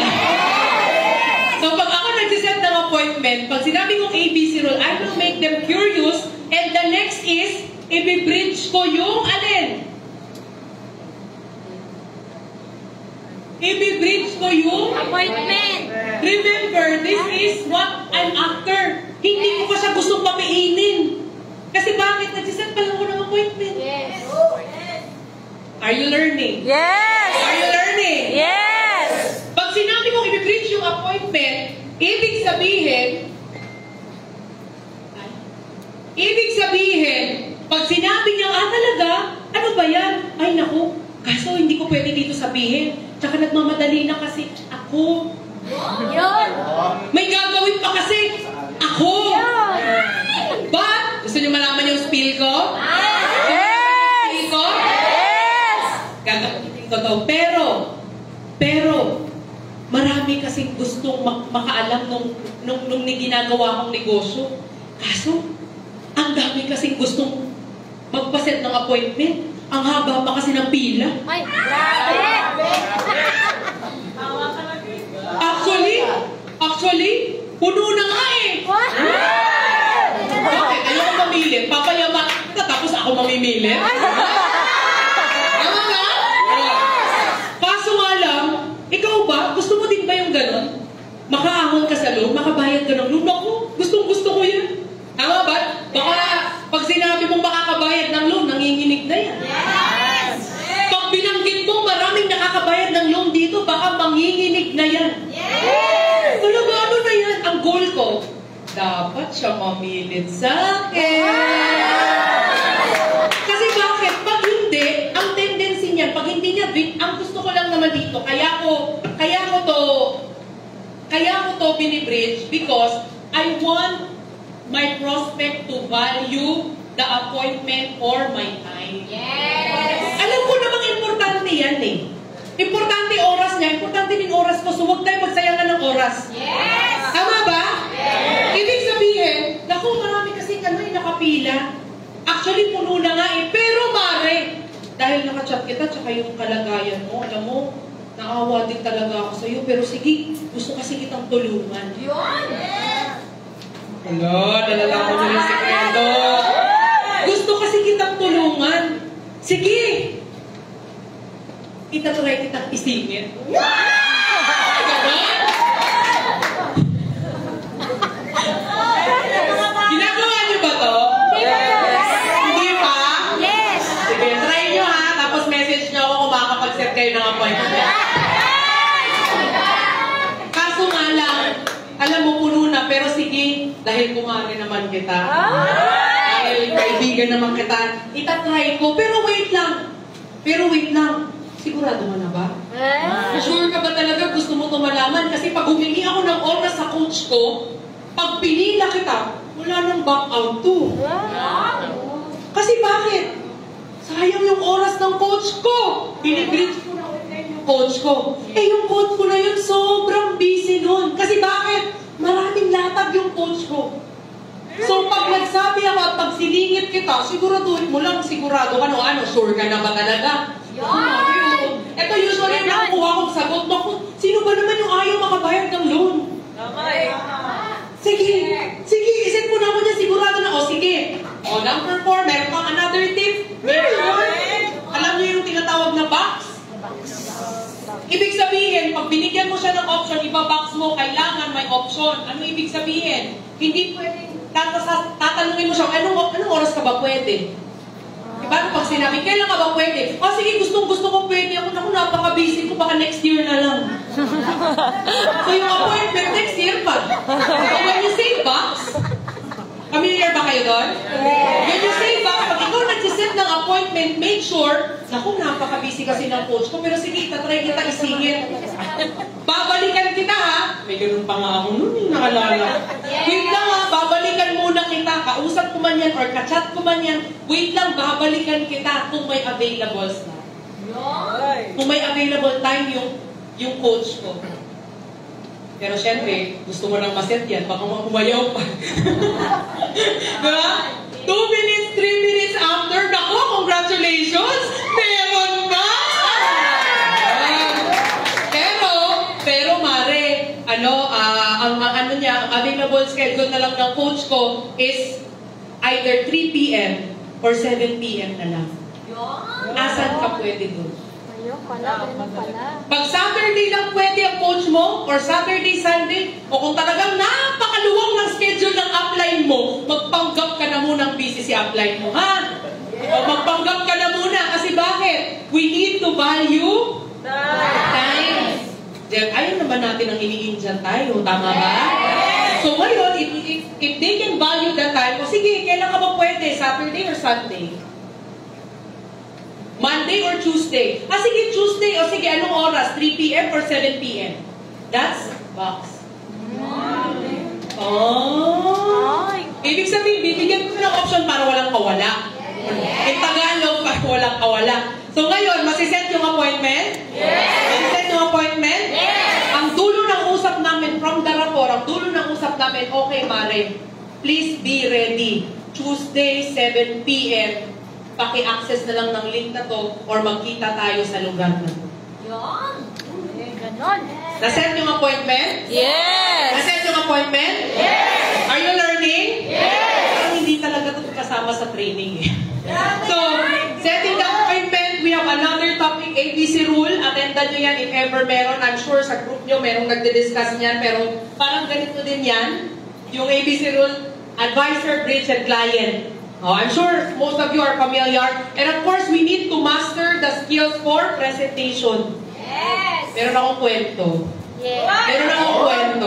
Speaker 1: So pag ako nag-set ng appointment, pag sinabi kong ABC rule, I will make them curious, and the next is, i-bridge ko yung alin? I-bridge ko yung
Speaker 2: Appointment.
Speaker 1: remember, this is what I'm after. Hindi ko pa siya gustong papiinin. Kasi bakit? Nag-set pa lang ako ng appointment. Are you learning?
Speaker 2: Yes.
Speaker 1: Are you learning?
Speaker 2: Yes.
Speaker 1: Pag sinabi kong i-bridge yung appointment, ibig sabihin, pag sinabi niya, talaga, ano ba yan? Ay naku, kaso hindi ko pwede dito sabihin. Tsaka nagmamadali na kasi ako. May gagawin pa kasi ako. But, gusto niyo malaman yung spiel ko?
Speaker 2: Yes.
Speaker 1: Spiel ko?
Speaker 2: Yes.
Speaker 1: Gagamitin ko to. Pero, marami kasing gustong makaalam nung ginagawa kong negosyo. Kaso, ang dami kasing gustong magpaset ng appointment. Ang haba pa kasi ng pila.
Speaker 2: Ay, grabe.
Speaker 1: Actually, puno na nga eh.
Speaker 2: What?
Speaker 1: Bakit? Ayoko mamili. Papayaman kita tapos ako mamimili. Tama nga? Kaso nga lang, ikaw ba? Gusto mo din ba yung ganon? Makaahon ka sa loan, makabayad ka ng loan. Naku, gustong-gusto ko yan. Tama ba? Baka pag sinabi mong makakabayad ng loan, nanginginig na yan. Pag binanggit mo maraming nakakabayad ng loan dito, baka manginginig na yan. Talaga ano na yan? Ang goal ko, dapat siya mamilit sa akin. Kasi bakit? Pag hindi, ang tendency niyan, pag hindi niya, ang gusto ko lang naman dito, kaya ko to binibridge because I want my prospect to value the appointment or my time. Alam ko namang importante yan eh. Importante oras niya, importante din oras ko, so huwag tayo magsayangan ng oras. Tama ba? Ibig sabihin, naku, marami kasi nakapila. Actually, puno na nga eh. Pero mare, dahil nakachat kita, tsaka yung kalagayan mo, alam mo, naawa din talaga ako sa'yo. Pero sige, gusto kasi kitang tulungan. Hello, nalalaman mo yung sekreto. Gusto kasi kitang tulungan. Sige! Itatry kitang isingit. Ginagawa niyo ba to? Hindi pa?
Speaker 2: Yes.
Speaker 1: Sige, try niyo ha. Tapos message niyo ako kung makakapag-set kayo ng appointment. Kaso nga lang, alam mo, puno na. Pero sige, dahil kumari naman kita. Dahil kaibigan naman kita. Itatry ko. Pero wait lang. Sigurado mo na ba? Sure ka ba talaga gusto mo ito malaman? Kasi pag humingi ako ng oras sa coach ko, pag pinila kita, wala nang back out to. Kasi bakit? Sayang yung oras ng coach ko. Binibridge ko na ulit yung coach ko. Yung coach ko na yun, sobrang busy nun. Kasi bakit? Maraming latag yung coach ko. So pag nagsabi ako at pag siningit kita, siguraduhin mo lang, sigurado ka, sure ka na ba talaga? Ito usually yung nakukuha kong sagot. Naku, sino ba naman yung ayaw makabayad ng loan? Sige, iset mo na ako niya, sigurado na. Sige. Number 4, meron pang another tip. Alam niyo yung tinatawag na box? Ibig sabihin, pag binigyan mo siya ng option, iba-box mo, kailangan may option. Ano ibig sabihin? Hindi pwedeng tatanungin mo siya, anong oras ka ba pwede? Diba? Pag sinabi, kailan ka ba pwede? Sige, gusto ko pwede. Ako napaka-busy ko, baka next year na lang. So yung appointment, next year pa. So when you say box, familiar ba kayo tayo doon? When you say back, pag ikaw nagsiset ng appointment, make sure, naku, napaka-busy kasi ng coach ko, pero sige, tatry kita isingit. Babalikan kita ha. May ganun pa nga ako nun, nakalala. Wait lang ha, babalikan muna kita. Kausap ko man yan or kachat ko man yan. Wait lang, babalikan kita kung may available slot. Kung may available time yung coach ko. Pero syempre, gusto mo nang maset yan, baka makumayaw pa. Diba? 2 minutes, 3 minutes after, naku, congratulations! Meron ba? Pero Mare, ang available schedule na lang ng coach ko is either 3 p.m. or 7 p.m. na lang. Asan ka pwede doon?
Speaker 2: Ayun pala.
Speaker 1: Pag Saturday lang pwede ang coach mo, or Saturday, Sunday, o kung talagang napakaluwang ng schedule ng upline mo, magpanggap ka na munang busy si upline mo, ha? O magpanggap ka na muna, kasi bakit? We need to value time. Ayun naman natin ang iniindihan tayo, tama ba? So ngayon, if they can value that time, o sige, kailan ka ba pwede? Saturday or Sunday? Monday or Tuesday? Sige, Tuesday. O sige, anong oras? 3 p.m. or 7 p.m.? That's box. Ibig sabihin, bibigyan ko ng option para walang kawala. In Tagalog, para walang kawala. So ngayon, masiset yung appointment? Masiset yung appointment? Ang dulo ng usap namin from the rapport, ang dulo ng usap namin, okay, Mare, please be ready. Tuesday, 7 p.m. Paki-access na lang ng link na to or magkita tayo sa lugar na to.
Speaker 2: Ganon.
Speaker 1: Naset yung appointment?
Speaker 2: Yes!
Speaker 1: Naset yung appointment?
Speaker 2: Yes!
Speaker 1: Are you learning?
Speaker 2: Yes!
Speaker 1: Parang hindi talaga ito kasama sa training eh. So, setting the appointment, we have another topic, ABC rule. Attendan nyo yan if ever meron. I'm sure sa group nyo merong nagdi-discuss niyan, pero parang ganito din yan. Yung ABC rule, advisor, bridge, and client. I'm sure most of you are familiar. And of course, we need to master the skills for presentation.
Speaker 3: Yes!
Speaker 1: Meron akong kwento.
Speaker 2: Yes!
Speaker 1: Meron akong kwento.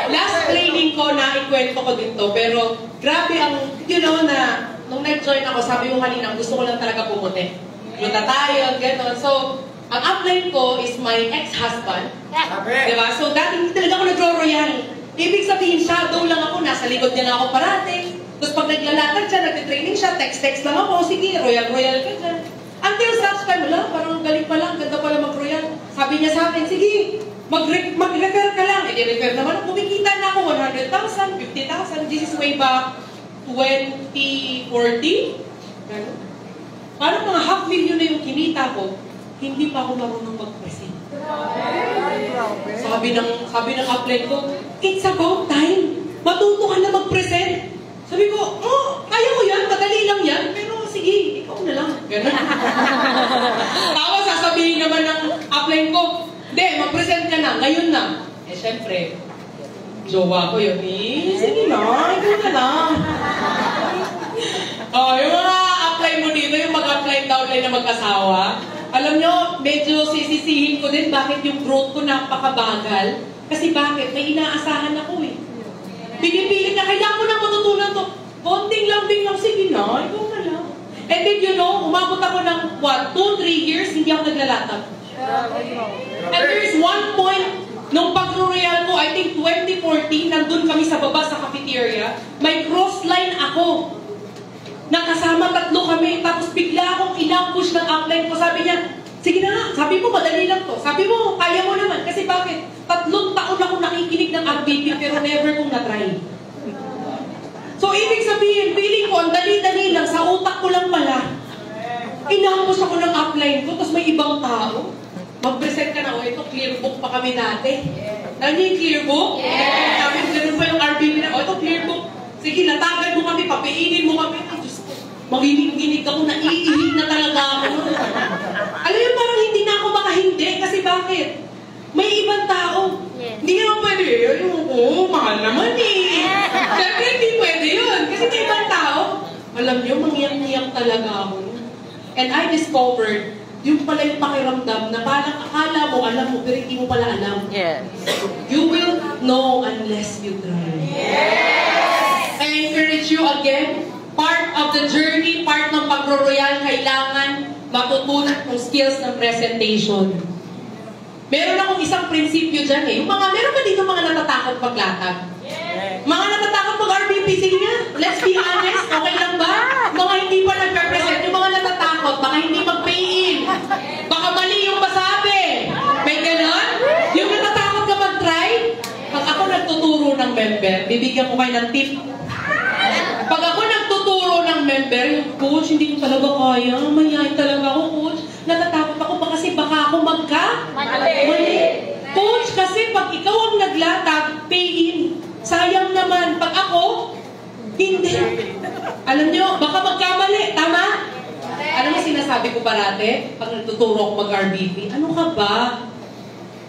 Speaker 1: Last training ko, naikwento ko dito. Pero grabe ang, na nung nag-join ako, sabi ko kanina, gusto ko lang talaga pumuti. Luta tayo, gano'n. So, ang upline ko is my ex-husband. Diba? So, dati hindi talaga ako nagro-royal. Ibig sabihin, shadow lang ako. Nasa likod niya lang ako parating. Tapos pag naglalakad siya, nagtitraining siya, text-text lang ako, sige, royal-royal ka dyan. Until such time, wala, parang galing pa lang, ganda pala mag-royal. Sabi niya sa akin, sige, mag-refer ka lang. I-refer naman, kumikita na ako, 100,000, 50,000, this is way back 2014. Parang mga $500,000 na yung kinita ko, hindi pa ako marunong mag-present. Sabi ng upline ko, it's about time. Matuto ka na mag-present. Sabi ko, kaya ko yan, madali lang yan, pero sige, ikaw na lang. Ganun. Tapos sasabihin naman ng upline ko, hindi, mag-present ka na, ngayon na. Syempre, jowa ko yun, sige na, ikaw na lang. Yung mga upline mo dito, yung mag-upline downline na mag-asawa, alam nyo, medyo sisisihin ko din bakit yung growth ko napakabagal. Kasi bakit? May inaasahan ako eh. Pinipilit na, kailangan ko na matutunan to. Konting lambing lang, sige na, ikaw na lang. And then, umabot ako ng, 2-3 years, hindi ako naglalatag. And there is one point, nung pag-royal ko, I think 2014, nandun kami sa baba sa cafeteria, may cross line ako. Nakasama 3 kami, tapos bigla akong inambush ng upline ko. Sabi niya, sige na nga, sabi mo, madali lang to. Sabi mo, kaya mo naman. Kasi bakit? 3 taon ako nakikinig ng RBP, pero never kong na-try. So, ibig sabihin, feeling ko, ang dali-dali lang, sa utak ko lang pala. Inambush ako ng upline ko, tapos may ibang tao. Mag-present ka na, ito, clear book pa kami dati. Alam niyo yung clear book? Ganun pa yung RBP na, ito, clear book. Sige, natagal mo kami, papiinin mo kami. Ay, Diyos ko, maginig-ginig ako, naiinig na talaga ako. Alam mo, parang hindi na ako makahindi. Kasi bakit? May ibang tao.
Speaker 2: Yes.
Speaker 1: Hindi naman pwede yun. Mahal naman eh. Siyempre, hindi pwede yun. Kasi may ibang tao. Alam niyo, mangiyak-ngiyak talaga ako. And I discovered, yung pala yung pakiramdam na parang akala mo, alam mo, pero hindi mo pala alam.
Speaker 2: Yes.
Speaker 1: You will know unless you try. Yes! I encourage again, part of the journey, part ng pagro-royal, kailangan matutunan ng skills ng presentation. Meron akong isang prinsipyo dyan eh. Meron ba dito mga natatakot maglatag? Mga natatakot mag-RBP, sige nga. Let's be honest, okay lang ba? Mga hindi pa nag-represent, yung mga natatakot, baka hindi mag-pay-in. Baka mali yung masabi. May ganon? Yung natatakot ka mag-try, pag ako nagtuturo ng member, bibigyan ko kayo ng tip. Pag ako nagtuturo ng member, yung coach, hindi ko talaga kaya, mayayain talaga ako, coach. Natatakot ako pa kasi baka ako mali. Coach, kasi pag ikaw ang naglatag, pay-in. Sayang naman. Pag ako, hindi. Alam nyo, baka magkamali. Tama? Alam mo sinasabi ko parate? Pag nagtuturo ako mag-RBP, ano ka ba?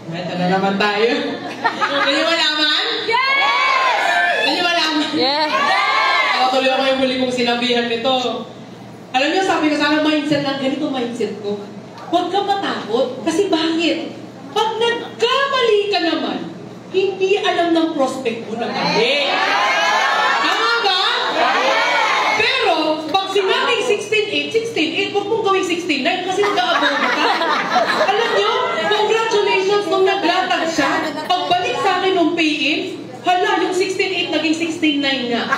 Speaker 1: Ito na naman tayo. Hindi mo malaman? Yes! Hindi mo malaman?
Speaker 2: Yes!
Speaker 1: Tuloy ako yung muli kong sinabihan nito. Alam niyo, sabi ko sana mindset lang, ganito mindset ko. Huwag ka matakot. Kasi bakit? Pag nagkamali ka naman, hindi alam ng prospect mo na mali. Tama ba? Pero, pag sinabing 16.8, huwag mong gawing 16.9 kasi nag-aabono ka. Alam niyo, congratulations nung naglatag siya. Pagbalik sa akin nung pay-in, hala, yung 16.8 naging 16.9 nga.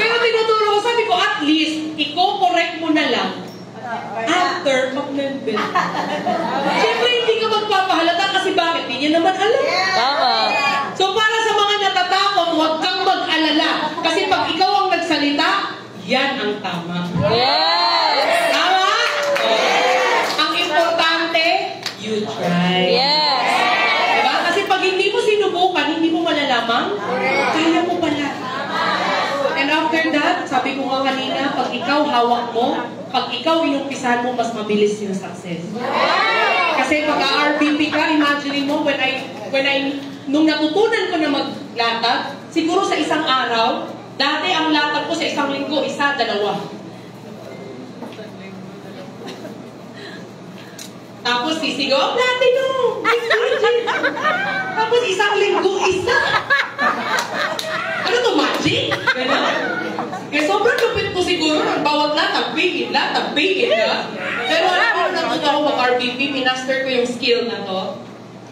Speaker 1: Pero tinuturo ko, sabi ko, at least, i-correct mo na lang after mag-member. Siyempre, hindi ka magpapahalata kasi bakit? Hindi niya naman alam.
Speaker 2: Tama.
Speaker 1: So, para sa mga natatakot, huwag kang mag-alala. Kasi pag ikaw ang nagsalita, yan ang tama.
Speaker 2: Yes!
Speaker 1: Tama? Ang importante, you try.
Speaker 2: Yes!
Speaker 1: Diba? Kasi pag hindi mo sinubukan, hindi mo malalaman, kaya mo pala. And after that, sabi ko nga kanina, pag ikaw hawak mo, pag ikaw inumpisahan mo, mas mabilis yung success. Kasi pag RBP ka, imagine mo, nung natutunan ko na maglatag, siguro sa isang araw, dati ang latag ko sa isang linggo, isa, dalawa. Tapos sisigaw, platinum! Tapos isang linggo, isa! Ano to, magic? Gano'n? Kaya sobrang lupit ko siguro ng bawat latag, pigil na. Pero alam mo, natuto ako mag-RBP, minaster ko yung skill na to.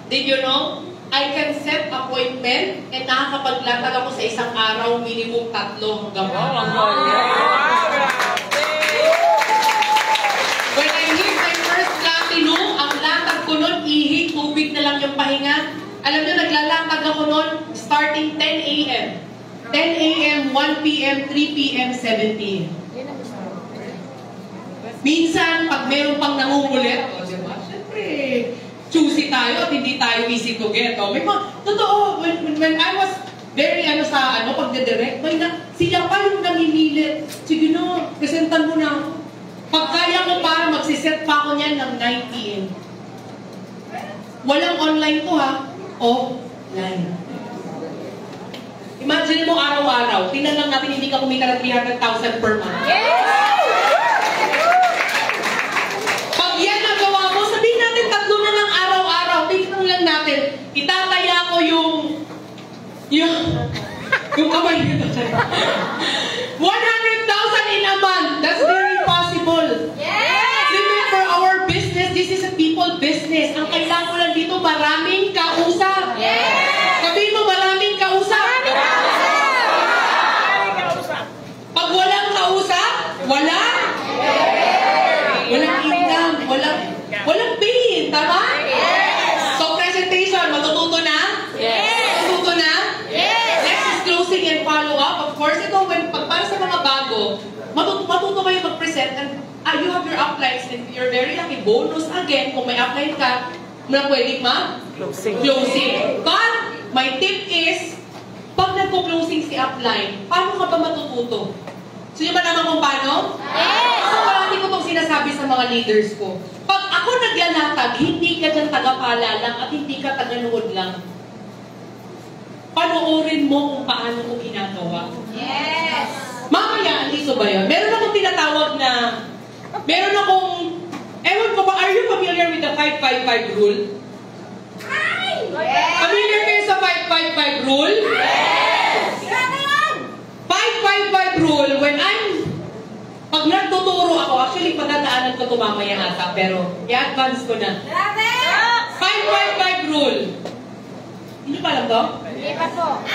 Speaker 1: Did you know? I can set appointment and nakakapaglatag ako sa isang araw, minimum 3 hanggang 4. When I hit my first platinum, ang latag ko nun, ihi, tubig na lang yung pahinga. Alam niyo, naglalatag ako nun, starting 10 a.m. 10 a.m., 1 p.m., 3 p.m., 7 p.m. Minsan, pag meron pang nangungulit, diba? Siyempre, choosy tayo at hindi tayo easy to get. Totoo, when I was very, pagdedirect, sila pa yung namimilit. Sige na, presentan mo na ako. Pag kaya ko para, magsiset pa ako niyan ng 9 p.m. Walang online to ha. Offline. Imagine mo araw-araw. Tingnan lang natin hindi ka kumita ng 300,000 per month. Pag yan ang gawa mo, sabihin natin 3 na lang araw-araw. Tingnan lang natin. Itataya ko yung kamay nito. 100,000 in a month. That's very possible. For our business, this is a people business. Ang kailangan mo lang dito, maraming kausap. Sabihin mo, maraming kausap. Pag walang kausap, walang income, walang pay. Tama? So, presentation, matututo na? Matututo na? Next is closing and follow up. Of course, ito, para sa mga bago, matuto kayo mag-present and you have your uplines and you're very lucky. Bonus again, kung may upline ka, na pwede ma-closing. But, my tip is, pag nagpo-closing si upline, paano ka ba matututo? So, yung ba naman kung paano? Ako parati ko itong sinasabi sa mga leaders ko. Pag ako naglalatag, hindi ka dyan tagapala lang at hindi ka taganood lang. Panoorin mo kung paano ko ginagawa. Mamaya, aliso ba yun? Meron akong ewan ko ba, are you familiar with the 555 rule? Familiar kayo sa 555 rule? 555 rule, pag nagtuturo ako, actually padadaanan ko ito mamaya ata, pero i-advance ko na. 5-5-5 rule. Hindi pa alam to?
Speaker 3: Hindi pa po.
Speaker 1: 5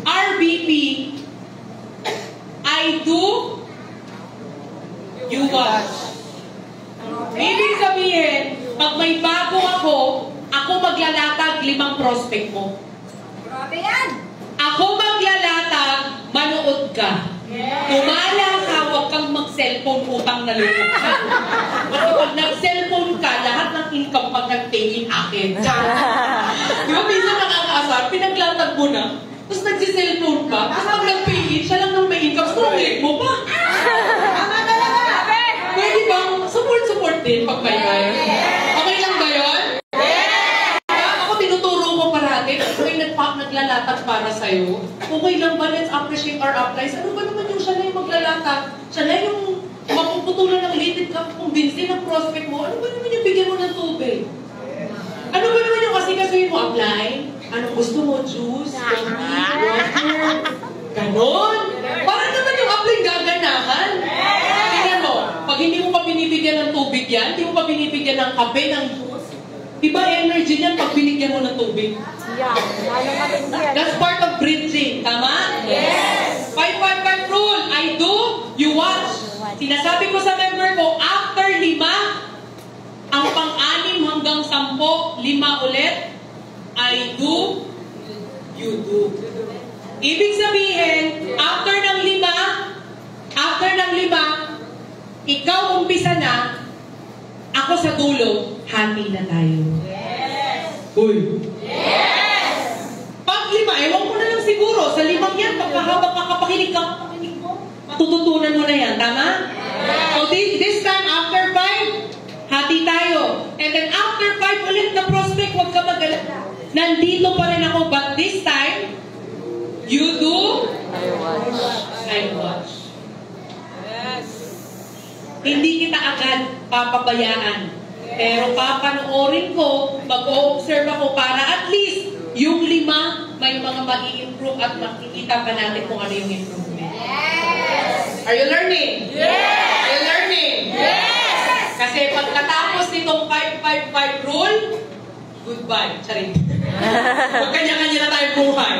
Speaker 1: RBP. I do, you watch. Ibig sabihin, pag may bago ako maglalatag 5 prospect mo.
Speaker 3: Grabe yan.
Speaker 1: Ako maglalatag, manood ka. Tumala ka, huwag kang mag-cellphone upang nalulog ka. Kasi pag nag-cellphone ka, lahat ng income pag nag-pay akin. Di ba, minsan nakakaasar, pinaglatag mo na, tapos nagsi-cellphone pa, tapos pag nag-pay siya lang ng may income, so ulit mo pa.
Speaker 3: Tama talaga.
Speaker 1: Pwede bang support din pag may kaya? Okay lang ba yun? Ako tinuturo ko parati, kung may naglalatag para sa'yo, okay lang ba, let's appreciate our applies. Ano ba naman yung siya na yung maglalatag? Siya na yung mapuputulan ng related ka, convincing ng prospect mo, ano ba naman yung bigyan mo ng tubig? Ano ba naman yung kasi mo apply? Ano gusto mo? Juice? Coffee? Water? Ganon? Parang naman yung apply gaganahan. Tingnan mo, pag hindi mo pa binibigyan ng tubig yan, hindi mo pa binibigyan ng kape, ng juice, iba energy niyan pag binigyan mo ng tubig. That's part of bridging. Tama?
Speaker 3: Yes.
Speaker 1: 5-5-5 rule. I do, you watch. Sinasabi ko sa member ko, after 5, ang pang-6 hanggang 10, 5 ulit, I do, you do. Ibig sabihin, after ng 5, ikaw umpisa na, ako sa dulo, hati na tayo.
Speaker 3: Yes.
Speaker 1: Uy.
Speaker 3: Yes.
Speaker 1: Pag 5, ewan ko na lang siguro, sa 5 yan, pagkahabang kakapakinig mo, matututunan mo na yan, tama? So this time, after 5, hati tayo. And then after 5 ulit na prospect, huwag ka mag-alala. Nandito pa rin ako, but this time, you do, I watch.
Speaker 3: Yes.
Speaker 1: Hindi kita agad papabayaan. Pero papanoorin ko, mag-o-observe ako para at least yung 5 may mga mag-i-improve at makikita pa natin kung ano yung improvement.
Speaker 3: Yes.
Speaker 1: Are you learning?
Speaker 3: Yes.
Speaker 1: Are you learning?
Speaker 3: Yes.
Speaker 1: Kasi pagkatapos nitong 5-5-5 rule, goodbye. Charing. Magkanya-kanya na tayo buhay.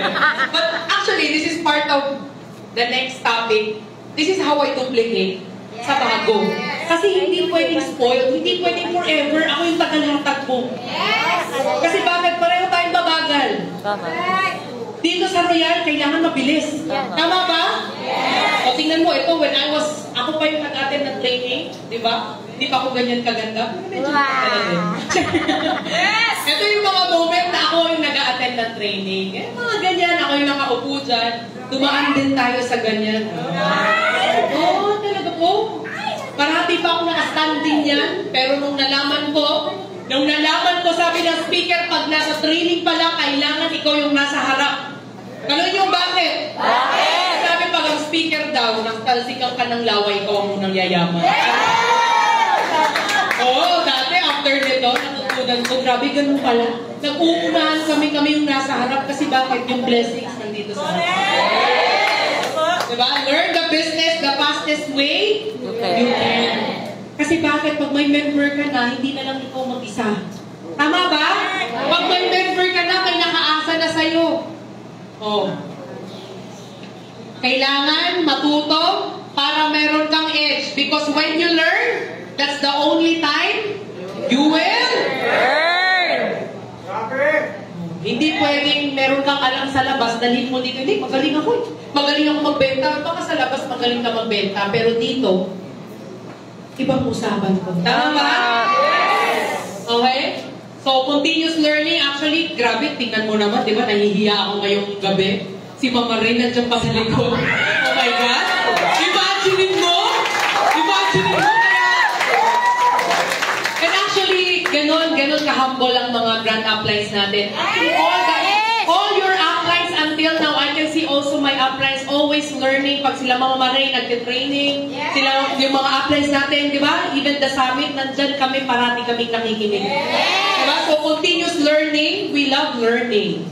Speaker 1: But actually, this is part of the next topic. This is how I duplicate sa bago. Kasi hindi pwedeng spoiled, hindi pwedeng forever ako yung tagalatag mo.
Speaker 3: Yes.
Speaker 1: Kasi bakit pareho tayong babagal? Dito sa Royal, kailangan mabilis. Tama ba?
Speaker 3: Yes.
Speaker 1: O tingnan mo, ito, ako pa yung nag-attend ng training, di ba? Hindi pa ako ganyan kaganda. Medyo
Speaker 3: Yes.
Speaker 1: Ito yung mga moment na ako yung nag-attend ng training. Mga ganyan, ako yung nakaupo dyan. Dumaan din tayo sa ganyan. Oo, talaga po. Parati pa ako naka-standing yan. Pero nung nalaman ko, sabi ng speaker, pag nasa training pa lang, kailangan ikaw yung nasa harap. Ganun yung bakit?
Speaker 3: Bakit?
Speaker 1: Sabi pag ang speaker daw, nagtalsikan ka ng laway, ikaw ang munang yayaman. Oo, dati after nito, natutunan ko, grabe ganun pala. Nag-uunahan kami yung nasa harap kasi bakit yung blessings nandito sa harap. Diba? Learn the business the fastest way you can. Kasi bakit pag may member ka na, hindi na lang ikaw mag-isa. Tama ba? Pag may member ka na, may nakaasa na sa'yo. Oh. Kailangan matuto para meron kang edge. Because when you learn, that's the only time you will learn. Hindi pwedeng meron kang alam sa labas, dalhin mo dito. Hindi, magaling ako eh. Magaling ako magbenta. Baka sa labas magaling ka magbenta. Pero dito, ibang usapan ko. Tama ba? Yes! Okay? So, continuous learning. Actually, grabe, tingnan mo naman. Di ba, nahihiya ako ngayong gabi. Si Mama Ray nandiyan pa sa likod. Oh my God! Imagine mo! And actually, ganon ka-humble ang mga grand uplines natin. Actually, all your uplines until now, I can see also my uplines always learning. Pag sila Mama Ray nagte-training, sila yung mga uplines natin, di ba? Even the summit, nandyan kami, parati kami nakikinig. Diba? So, continuous learning, we love learning.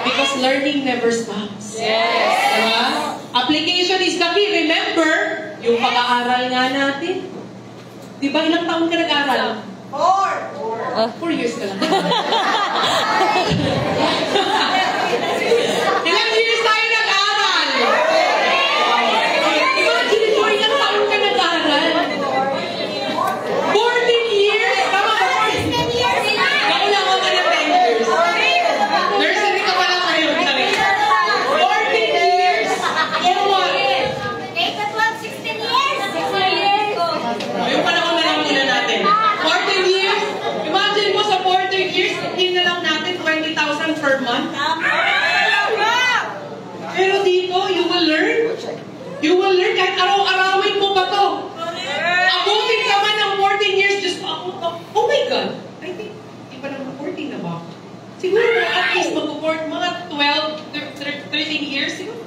Speaker 1: Because learning never stops.
Speaker 3: Yes.
Speaker 1: Diba? Application is the key. Remember, yung pag-aaral nga natin. Diba, ilang taon ka nag-aaral? 4 years ka lang. Ilang years tayo nag-aaral? Imagine mo, ilang taon ka nag-aaral? 14 years? Tama ba? Ako lang ako ka na 10 years. Nursery ka pa lang ngayon. 14 years? Oh what? Yung panahon na lang muna natin. 14 years? Imagine mo sa 14 years, hindi na lang natin 20,000 per month. Pero dito, you will learn. You will learn kahit araw-arawin mo pa to. Abutin ka man ng 14 years, just oh my God. I think, di pa naman 14 na ba? Siguro at least mga 12, 13 years siguro.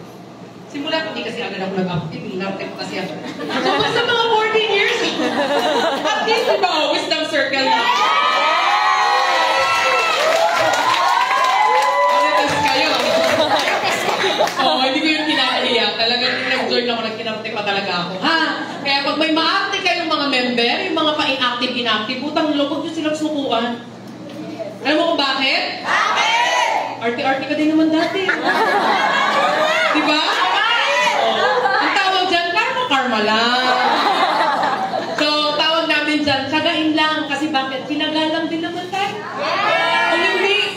Speaker 1: Simula, hindi kasi agad ako nag-active, hinartip kasi ako. So, basta mga 14 years, at least, di ba, wisdom circle na. Marites kayo. Oo, hindi ko yung kinakaliya. Talagang nag-join ako, nag-kinarte pa talaga ako. Ha? Kaya pag may ma-active kayong mga member, yung mga pa-inactive, inactive, utang loob, huwag nyo silang sukuan. Alam mo kung bakit? Arte-arte ka din naman dati. Diba? Ang tawag dyan, karma lang. So, tawag namin dyan, tsagain lang. Kasi bakit? Sinagalang din naman tayo.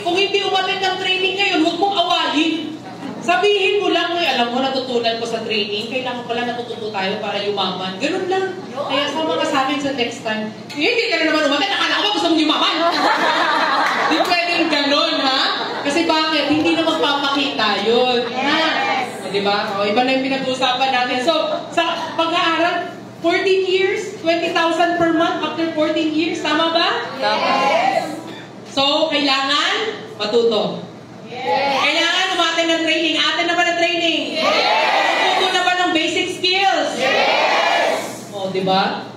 Speaker 1: Kung hindi umattend ng training ngayon, huwag mong awayin. Sabihin mo lang, alam mo, natutunan ko sa training, kailangan pala natututo tayo para yumaman. Ganun lang. Kaya sama ka sa akin sa next time. Hindi ka na naman umattend, akala ko gusto mong yumaman. Di pwedeng ganun, ha? Kasi bakit? Hindi na magpapakita yun. Ha? Diba? O, iba na yung pinag-uusapan natin. So, sa pag-aaral, 14 years, 20,000 per month after 14 years. Tama ba?
Speaker 3: Yes.
Speaker 1: So, kailangan matuto. Yes. Kailangan umaten ng training. Atin na ba ng training? Yes. Matuto na ba ng basic skills? Yes. O, diba?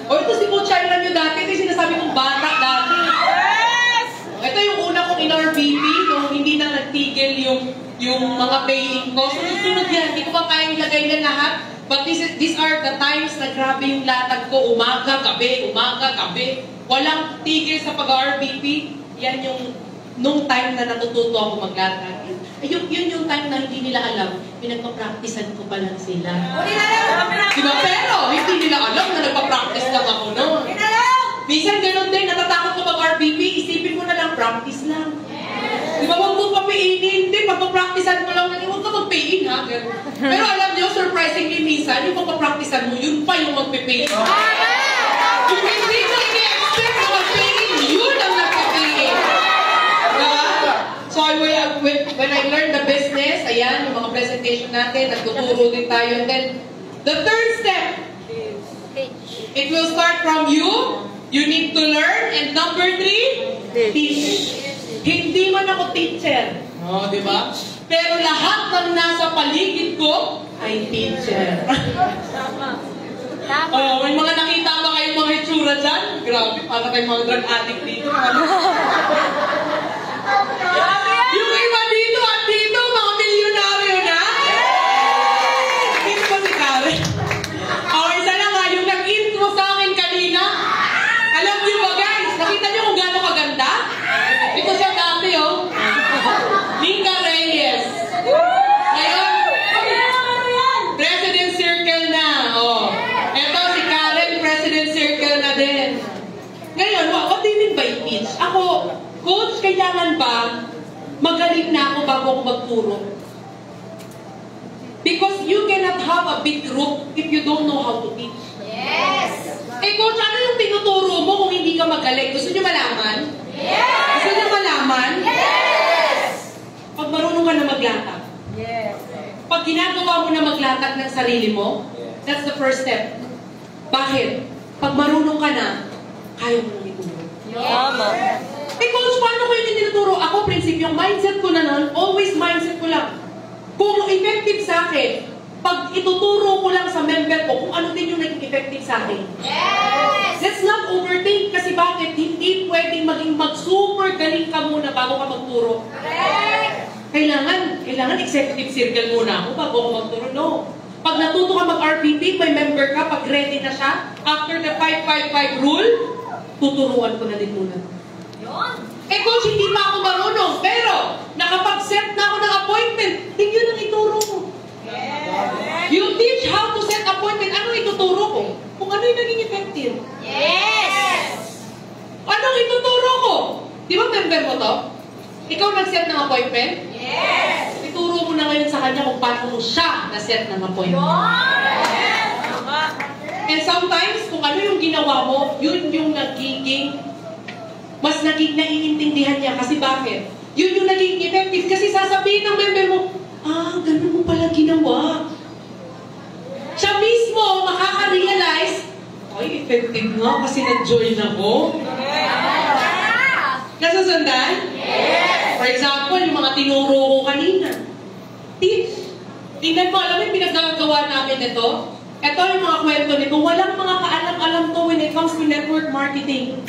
Speaker 1: O, ito si Coach Shaila nyo dati. Ito yung sinasabi kong bata dati. Yes. Ito yung una kong in-RBP, nung hindi na nagtigil yung mga paying ko. So, susunod yan. Hindi ko pa kayang ilagay na lahat. But these are the times na grabe yung latag ko. Umaga, gabi. Walang tigil sa pag-RBP. Yan yung nung time na natututo ako maglatag. Yun yung time na hindi nila alam. Pinagpa-practicean ko pa lang sila. Diba? Pero hindi nila alam na nagpa-practice lang ako noon. Minsan ganun din. Natatakot ko mag-RBP. Isipin mo na lang, practice lang. Diba, huwag mo papiinin. Hindi, pagpapracticean mo lang, huwag ka magpain, ha? Pero alam nyo, surprisingly, minsan, yung pagpapracticean mo, yun pa yung magpain. Yung hindi mo ini-expect na magpain, yun ang nagpain. Diba? So, when I learned the business, ayan, yung mga presentation natin, nagtuturo din tayo. And then, the third step, it will start from you. You need to learn. And number 3, teach. Hindi man ako teacher. Oh, di ba? Pero lahat ng nasa paligid ko ay teacher. Oh, may mga nakita ba kayong mga itsura dyan? Grabe, para kayong mga drug addict dito. Yung iba dito at dito, mga milyonaryo na. Dito ba si Karen? Oh, isa lang ha, yung nag-intro sa akin kanina. Alam niyo ba guys, nakita niyo kung gaano kaganda? Ito siya dati, oh. Nika Reyes. Ngayon, President Circle na, oh. Ito si Karen, President Circle na din. Ngayon, what do you mean by teach? Ako, Coach, kailangan ba magaling na ako bago ako magturo? Because you cannot have a big group if you don't know how to teach.
Speaker 3: Yes.
Speaker 1: Eh, Coach, ano yung tinuturo mo kung hindi ka magaling? Gusto niyo malaman?
Speaker 3: Yes.
Speaker 1: Gusto niyo malaman?
Speaker 3: Yes.
Speaker 1: Pag marunong ka na maglatag.
Speaker 3: Yes.
Speaker 1: Pag ginagawa mo na maglatag ng sarili mo, that's the first step. Bakit? Pag marunong ka na, kaya mo nang ituro.
Speaker 3: Tama.
Speaker 1: Eh, Coach, paano ko yung tinuturo? Ako, prinsipyong mindset ko na nun, always mindset ko lang. Kung effective sa akin, pag ituturo ko lang sa member ko, kung ano din yung naging effective sa akin.
Speaker 3: Yes.
Speaker 1: Let's not overthink kasi bakit hindi pwedeng maging mag-super galing ka muna bago ka magturo.
Speaker 3: Correct.
Speaker 1: Kailangan executive circle muna ako bago ako magturo. No. Pag natuto ka mag-RPP, may member ka, pag ready na siya, after the 555 rule, tuturuan ko na din muna. Eh coach, hindi pa ako marunong, pero nakapag-set na ako ng appointment, din yun ang ituro ko. You teach how to set appointment. Ano ituturo ko? Kung ano yung naging effective. Anong ituturo ko? Di ba member mo to? Ikaw nag-set ng appointment? Ituro mo na ngayon sa kanya kung paano mo siya na-set ng appointment. And sometimes, kung ano yung ginawa mo, yun yung mas naging naiintindihan niya. Kasi bakit? Yun yung naging effective. Kasi sasabihin ng member mo, ganun mo pala ginawa. Siya mismo makaka-realize, ay, effective nga kasi nag-join ako. Nasusundan? For example, yung mga tinuro ko kanina. Teach. Tingnan mo, alam mo yung pinagagawa namin ito? Ito yung mga kwento nito. Walang mga kaalam-alam to when it comes to network marketing.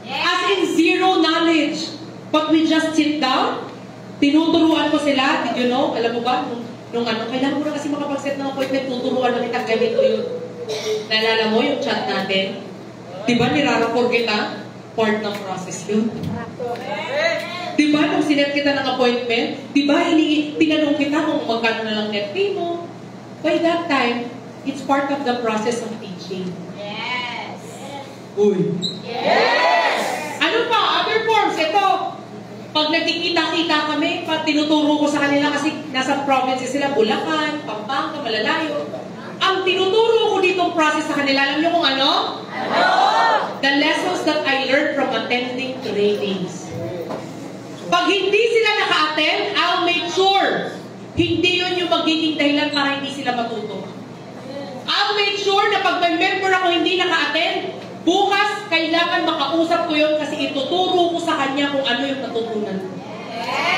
Speaker 1: As in zero knowledge. But we just sit down, tinuturuan ko sila. Did you know? Alam mo ba? Nung kailangan mo na kasi makapag-set ng appointment, tuturuan na kita ganito yun. Naalala mo yung chat natin? Diba nirarapor kita? Part ng process yun. Diba nung sinet kita ng appointment? Diba tinanong kita kung magkano na lang net pay mo? By that time, it's part of the process of teaching. Uy. Ano pa? Other forms. Ito. Pag nagkikita-kita kami, pag tinuturo ko sa kanila kasi nasa provinces sila, Bulacan, Pampanga, malalayo. Ang tinuturo ko ditong process sa kanila, alam niyo kung ano? The lessons that I learned from attending trainings. Pag hindi sila naka-attend, I'll make sure hindi yun yung magiging dahilan para hindi sila matuto. I'll make sure na pag may member ako hindi naka-attend, bukas, kailangan makausap ko yun kasi ituturo ko sa kanya kung ano yung natutunan.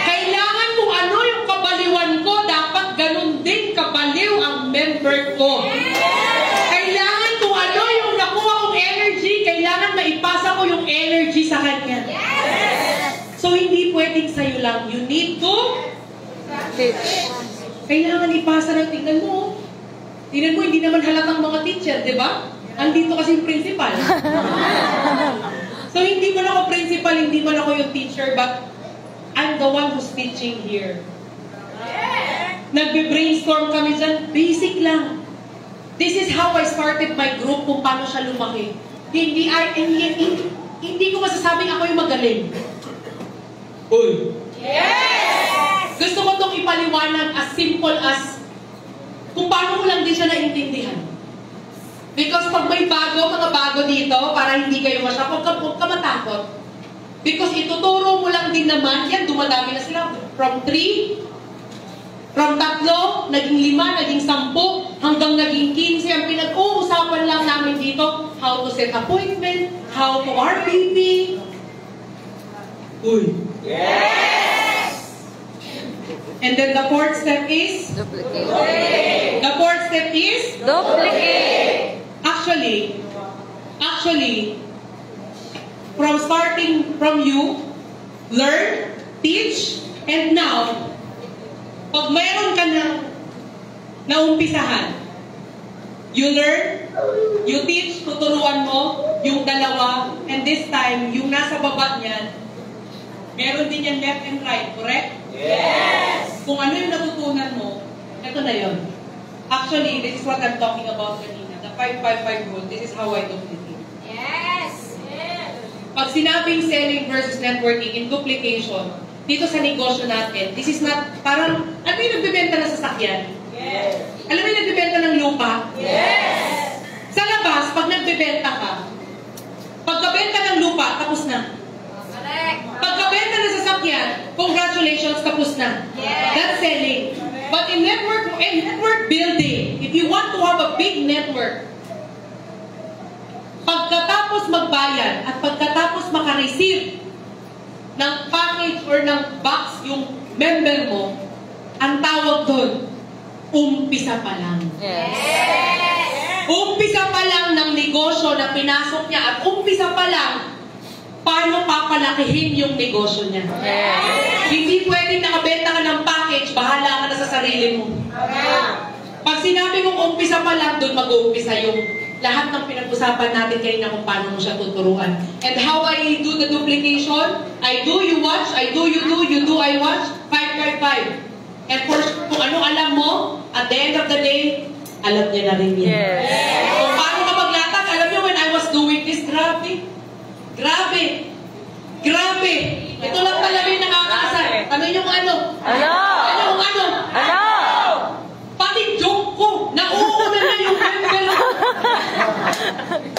Speaker 1: Kailangan kung ano yung kabaliwan ko, dapat ganun din kabaliw ang member ko. Kailangan kung ano yung nakuha kong energy, kailangan maipasa ko yung energy sa kanya. So, hindi pwedeng sa'yo lang. You need to teach. Kailangan ipasa ng tingnan mo. Tingnan mo, hindi naman halatang mga teacher, di ba? Andito kasi yung principal. So, hindi man ako principal, hindi man ako yung teacher, but I'm the one who's teaching here. Nagbe-brainstorm kami dyan, basic lang. This is how I started my group kung paano siya lumaki. Hindi ko masasabing ako yung magaling. Uy. Gusto ko itong ipaliwanag as simple as kung paano ko lang din siya naiintindihan. Because pag may mga bago dito, para hindi kayo huwag ka matakot. Because ituturo mo lang din naman, yan, dumadami na sila. From 3, naging 5, naging 10, hanggang naging 15. Ang pinag-uusapan lang namin dito, how to set appointment, how to RPP. Uy. And then the fourth step is?
Speaker 3: Duplicate.
Speaker 1: The fourth step is?
Speaker 3: Duplicate.
Speaker 1: Actually, from you, learn, teach, and now, pag mayroon ka ng naumpisahan, you learn, you teach, tuturuan mo, yung dalawa, and this time, yung nasa baba niyan, meron din yan left and right, correct? Yes! Kung ano yung natutunan mo, ito na yun. Actually, this is what I'm talking about kanina. The 555 rule, this is how I duplicate.
Speaker 3: Yes!
Speaker 1: Pag sinabing selling versus networking in duplication, dito sa negosyo natin, this is not, parang, ano yung nagbibenta ng sasakyan? Yes! Alam mo yung nagbibenta ng lupa? Yes! Sa labas, pag nagbibenta ka, pagkabenta ng lupa, tapos na.
Speaker 3: Correct.
Speaker 1: Pagkabenta ng sasakyan, congratulations, tapos na.
Speaker 3: Yes.
Speaker 1: That's selling. But in network building, if you want to have a big network, pagkatapos magbayad at pagkatapos makareceive ng package or ng box yung member mo, ang tawag doon, umpisa pa lang.
Speaker 3: Yes.
Speaker 1: Umpisa pa lang ng negosyo na pinasok niya at umpisa pa lang paano papalakihin yung negosyo niya.
Speaker 3: Yes.
Speaker 1: Hindi pwedeng nakabenta ka ng package package, bahala ka na sa sarili mo. Pag sinabi kong umpisa pa lang, doon mag-uumpisa yung lahat ng pinag-usapan natin kanina kung paano mo siya tuturuan. And how I do the duplication? I do, you watch. I do, you do. You do, I watch. 5, 5, 5. And for kung anong alam mo, at the end of the day, alam niya na rin yan.
Speaker 2: Yes.
Speaker 1: Kung paano ka maglatag, alam niyo when I was doing this, grabe. Grabe. Grabe. Ito lang talaga yung nakakaasar. Ano yung ano?
Speaker 2: Ano?
Speaker 1: Ano yung ano?
Speaker 2: Ano?
Speaker 1: Pati joke ko, nauuna na yung member.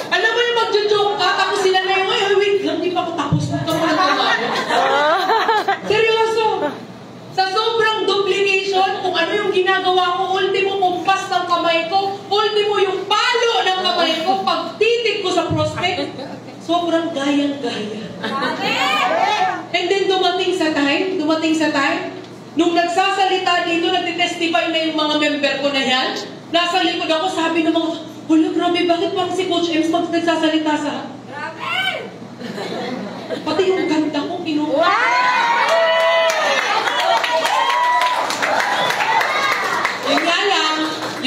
Speaker 1: Alam mo yung mag-joke ka, tapos sila na yung, ay, wait lang, di pa ako tapos. Huwag ka muna tumayo. Seryoso. Sa sobrang duplication, kung ano yung ginagawa ko, ultimo kumpas ng kamay ko, ultimo yung palo ng kamay ko, pagtitig ko sa prospect, sobrang gayang-gaya. And then dumating sa time, nung nagsasalita dito, nagtitestify na yung mga member ko na yan, nasa likod ako, sabi ng mga, wala, grabe, bakit parang si Coach Ems pag nagsasalita sa...
Speaker 3: Grabe!
Speaker 1: Pati yung ganda ko, kinuha.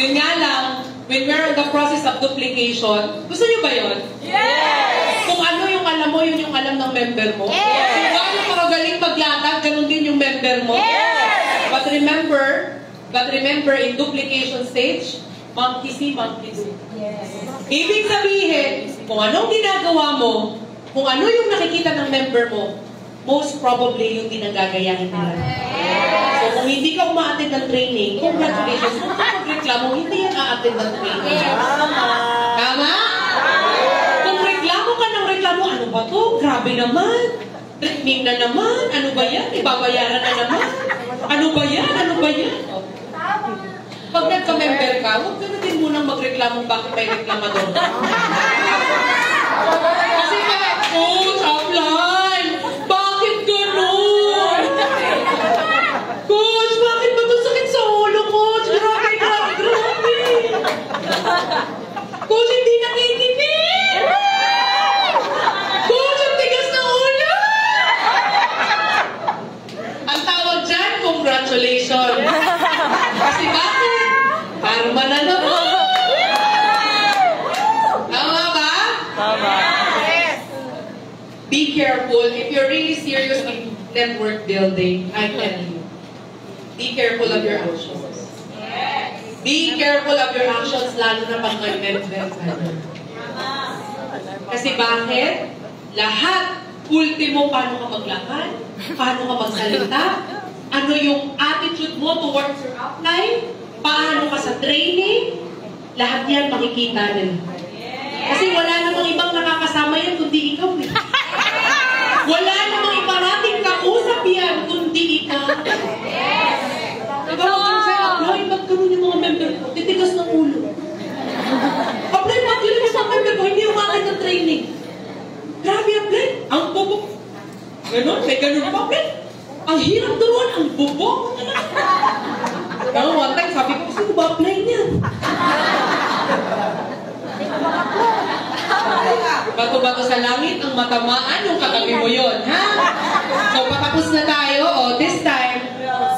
Speaker 1: Yun nga lang, when we're in the process of duplication, gusto niyo ba yun?
Speaker 2: Yes!
Speaker 1: Kung ano yung alam mo, yun yung alam ng member mo.
Speaker 2: Yes!
Speaker 1: Kung gano'ng magaling maglatag, ganun din yung member mo.
Speaker 2: Yes!
Speaker 1: But remember, in duplication stage, monkey see, monkey do.
Speaker 3: Yes.
Speaker 1: Ibig sabihin, kung anong ginagawa mo, kung ano yung nakikita ng member mo, most probably yung din ang gagayahin nila. So kung hindi ka umaattend ng training, congratulations. Kung ka magreklamo, hindi yan aattend ng training. Tama? Kung reklamo ka ng reklamo, ano ba to? Grabe naman. Training na naman. Ano ba yan? Ibabayaran na naman. Ano ba yan? Ano ba yan? Pag nagka-member ka, huwag ka na din munang magreklamo bakit may reklamador. Kasi coach, offline. Bakit ganun? Coach, bakit ba ito sakit sa ulo, coach? Grabe. Coach, hindi nakikinig. Coach, ang tigas ng ulo. Ang tawag dyan, congratulations. Kasi bakit? Karma na naman. Tama ba?
Speaker 2: Tama.
Speaker 1: Be careful. If you're really serious in network building, I tell you, be careful of your actions. Be careful of your actions, lalo na pag may member ka. Kasi bakit? Lahat, ultimo, paano ka maglakad, paano ka magsalita, ano yung attitude mo towards your upline, paano ka sa training, lahat yan makikita nila. Kasi wala namang ibang nakakasama yan kundi ikaw eh. Wala namang iparating kausap yan kundi ikaw. Diba kung sa'yo, apply, ba't ganun yung mga member ko? Titigas ng ulo. Apply, ba't yun yung mga member ko? Hindi umakit ng training. Grabe, apply. Ang bubok. Ganon, may ganun pa, apply. Ang hirap doon, ang bubok. Pero one time, sabi ko, sino ba apply niyan? Bato-bato sa langit, ang matamaan, yung katabi mo yun, ha? So, patapos na tayo. This time,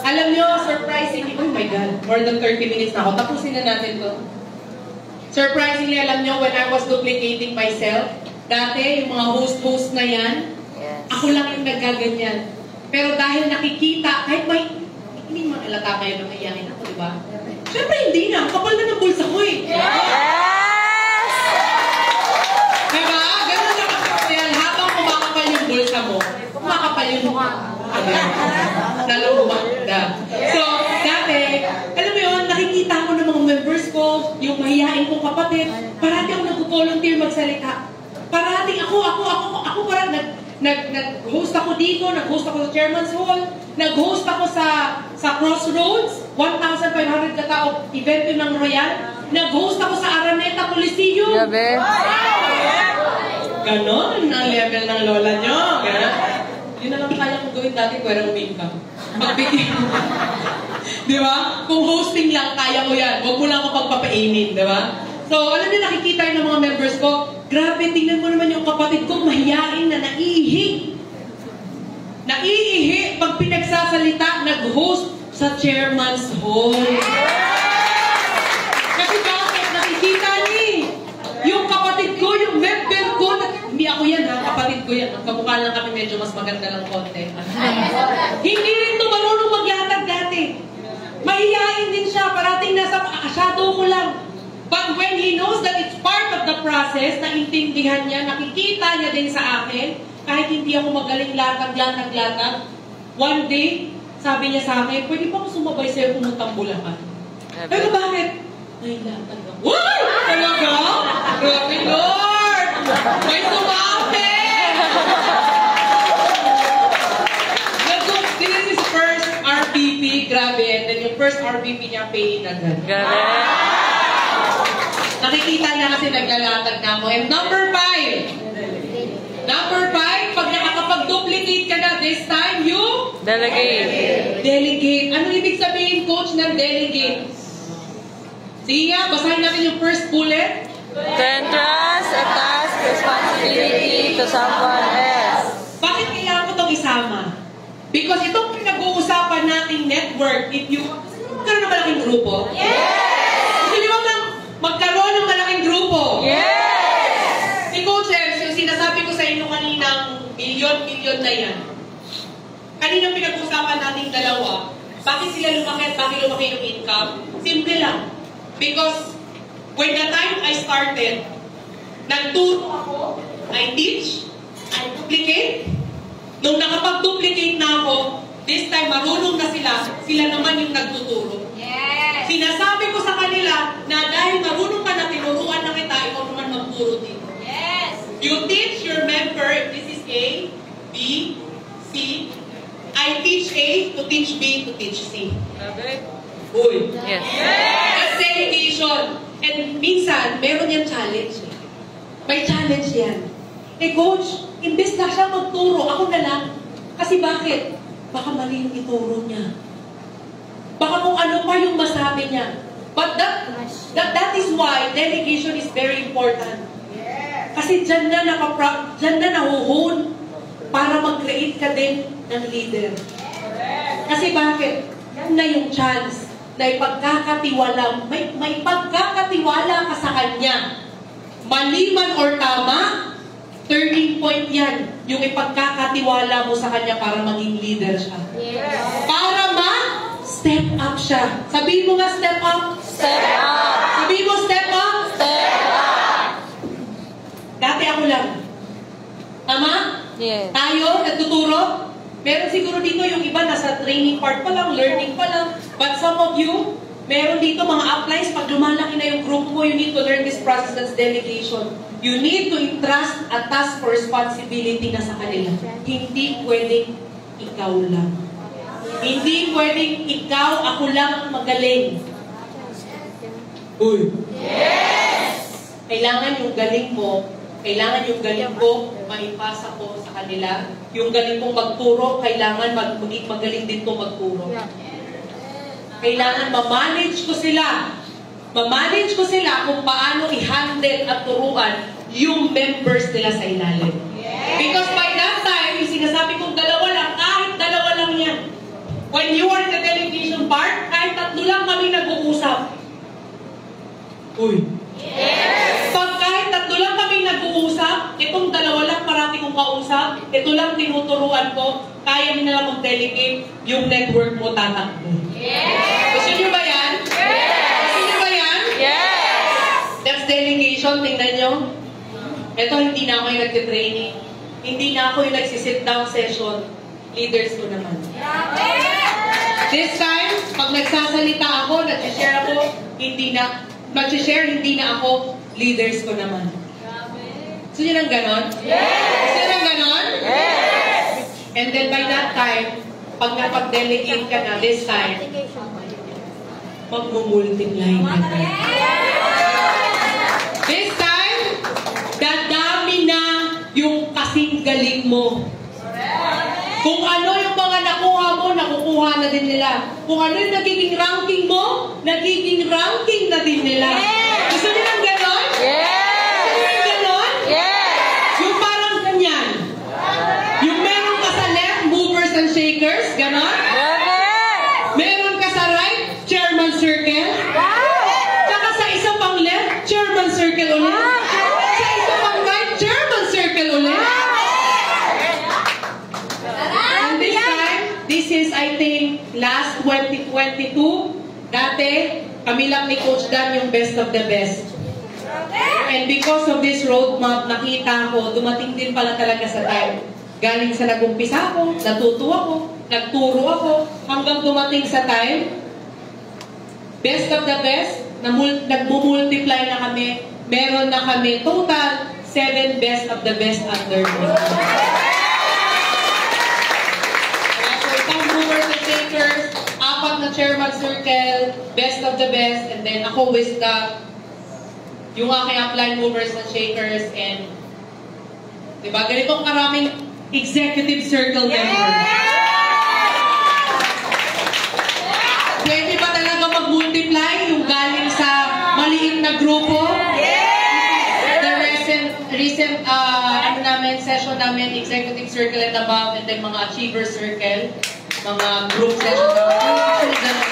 Speaker 1: alam nyo, surprisingly, oh my God, more than 30 minutes na ako. Tapusin na natin to. Surprisingly, alam nyo, when I was duplicating myself, dati, yung mga host-host na yan, ako lang yung nagkaganyan. Pero dahil nakikita, kahit may, hindi mo nalata kayo na mayayain ako, di ba? Siyempre, hindi na. Kapal na ng bulsa ko eh. Diba? Ganun na kasi habang kumakapal yung bulsa mo, kumakapal yung mukha. Nalumanda. So, dati, alam mo yun, nakikita ko ng mga members ko, yung mahihain kong kapatid, parati ako nag-volunteer magsalita. Parating ako parang nag-host ako dito, nag-host ako sa Chairman's Hall, nag-host ako sa Crossroads, 1,500 katao event yun ng Royal, nag-host ako sa Araneta Coliseum.
Speaker 2: Grabe.
Speaker 1: Ganon ang level ng lola nyo. Ganon. Yun na lang kaya kong gawin dati kung walang income. Magbigay. Di ba? Kung hosting lang, kaya ko yan. Huwag mo lang ako pagpapainin. Di ba? So, alam niyo, nakikita yun ng mga members ko, grabe, tingnan mo naman yung kapatid ko, mahiyain na naiihi. Naiihi pag pinagsasalita, nag-host sa chairman's hall. Kasi bakit? Nakikita ni yung kapatid ko, yung member ko, hindi ako yan ha, kapatid ko yan. Kamukha lang kami, medyo mas maganda lang konti. Hindi rin to marunong maglatag dati. Mahihayin din siya, parating nasa shadow ko lang. But when he knows that it's part of the process, naintindihan niya, nakikita niya din sa akin, kahit hindi ako magaling latag. One day, sabi niya sa akin, pwede ba ako sumabay sa'yo pumuntang Bulacan? Pero bakit? Ay, latag ako. Wow! Talaga? Grabe, Lord! May sumabi! This is his first RPP, grabe. And then yung first RPP niya, pay agad.
Speaker 2: Grabe.
Speaker 1: Nakikita niya kasi naglalatag na ako. And number 5. Number 5, pag nakakapag-duplicate ka na this time, you
Speaker 2: Delegate.
Speaker 1: delegate. Ano ibig sabihin, coach, ng delegate? Sige nga, basahin natin yung first bullet.
Speaker 2: To entrust a task responsibility to someone else.
Speaker 1: Bakit kailangan ko itong isama? Because itong pinag-uusapan nating network, if you... Magkaroon ng malaking grupo?
Speaker 3: Yes!
Speaker 1: Gusto niyo bang magkaroon ng malaking grupo?
Speaker 2: Yes!
Speaker 1: Si Coach Ems, yung sinasabi ko sa inyo kaninang milyon na yan. Kaninang pinag-usapan nating dalawa, bakit sila lumaki at bakit lumaki yung income? Simple lang. Because when the time I started, nagturo ako, I teach, I duplicate. Nung nakapag-duplicate na ako, this time marunong na sila naman yung nagtuturo.
Speaker 3: Yes!
Speaker 1: Sinasabi ko sa kanila na dahil marunong ka na, tinuruan na kita, ikaw naman magturo dito.
Speaker 3: Yes!
Speaker 1: You teach your member, this is A, B, C. I teach A to teach B to teach C. Uy.
Speaker 2: Yes.
Speaker 1: That's delegation. And minsan, meron yan challenge. May challenge yan. Eh coach, imbes na siya magturo, ako na lang. Kasi bakit? Baka mali yung ituro niya. Baka kung ano pa yung masabi niya. But that is why delegation is very important. Kasi dyan na nahuhon para mag-create ka din ng leader. Kasi bakit? Yan na yung chance na ipagkakatiwala, may pagkakatiwala ka sa kanya. Mali man or tama, turning point yan. Yung ipagkakatiwala mo sa kanya para maging leader siya.
Speaker 3: Yes!
Speaker 1: Para step up siya. Sabihin mo nga step up.
Speaker 2: Step up.
Speaker 1: Sabihin mo step up.
Speaker 2: Step up.
Speaker 1: Dati ako lang. Tama?
Speaker 2: Yes.
Speaker 1: Tayo, nagtuturo. Meron siguro dito yung iba nasa training part pa lang, learning pa lang. But some of you, meron dito mga uplines, pag lumalaki na yung group mo, you need to learn this process, that's delegation. You need to entrust a task or responsibility na sa kanila. Hindi pwedeng ikaw lang. Hindi pwedeng ikaw, ako lang ang magaling. Uy. Yes! Kailangan yung galing mo, kailangan yung galing ko, maipasa ko sa kanila. Yung galing kong magturo, kailangan maging magaling din ko magturo. Kailangan ma-manage ko sila. Ma-manage ko sila kung paano i-handle at turuan yung members nila sa ilalim. Because by that time, yung sinasabi kong dalawa lang, kahit dalawa lang yan. When you are in the delegation part, kahit tatlo lang kami nag-uusap. Uy. Yes! Pag kahit tatlo lang kami nag-uusap, itong dalawa lang parati kong kausap, ito lang tinuturuan ko, kaya nila lang mag-delegate, yung network mo tatakbo. Yes! Gusto nyo ba yan?
Speaker 2: Yes!
Speaker 1: Gusto nyo ba yan?
Speaker 2: Yes!
Speaker 1: That's delegation, tingnan nyo. Ito, hindi na ako yung nag-training. Hindi na ako yung nagsisit down session. Leaders ko naman. This time, pag nagsasalita ako, nag-share ako, hindi na ako, leaders ko naman. Gusto nyo ng ganon?
Speaker 2: Yes!
Speaker 1: Gusto nyo ng ganon?
Speaker 2: Yes!
Speaker 1: And then by that time, pag napag-delegate ka na, this time, mag-multiply ka na. This time, dadami na yung kasing galing mo. Kung ano yung mga nakuha mo, nakukuha na din nila. Kung ano yung nagiging ranking mo, nagiging ranking na din nila. Gusto niyo ng ganon?
Speaker 2: Yes!
Speaker 1: Gusto niyo ng ganon?
Speaker 2: Yes!
Speaker 1: Yung parang ganyan. Yung meron ka sa left, movers and shakers, ganon?
Speaker 2: Grabe!
Speaker 1: Meron last 2022, dati, kami lang ni Coach Dan yung best of the best. And because of this roadmap, nakita ko, dumating din pala talaga sa time. Galing sa nag-umpisa ako, natuto ako, nagturo ako, hanggang dumating sa time, best of the best, nagmumultiply na kami, meron na kami total 7 best of the best under me. Isang movers and shakers, 4 na chairman circle, best of the best, and then ako wisdom, yung aking upline movers and shakers, and diba, ganitong karaming executive circle members. Pwede ba talaga mag-multiply yung galing sa maliit na grupo? The recent session namin, executive circle and above, and then mga achiever circle, mga group session namin.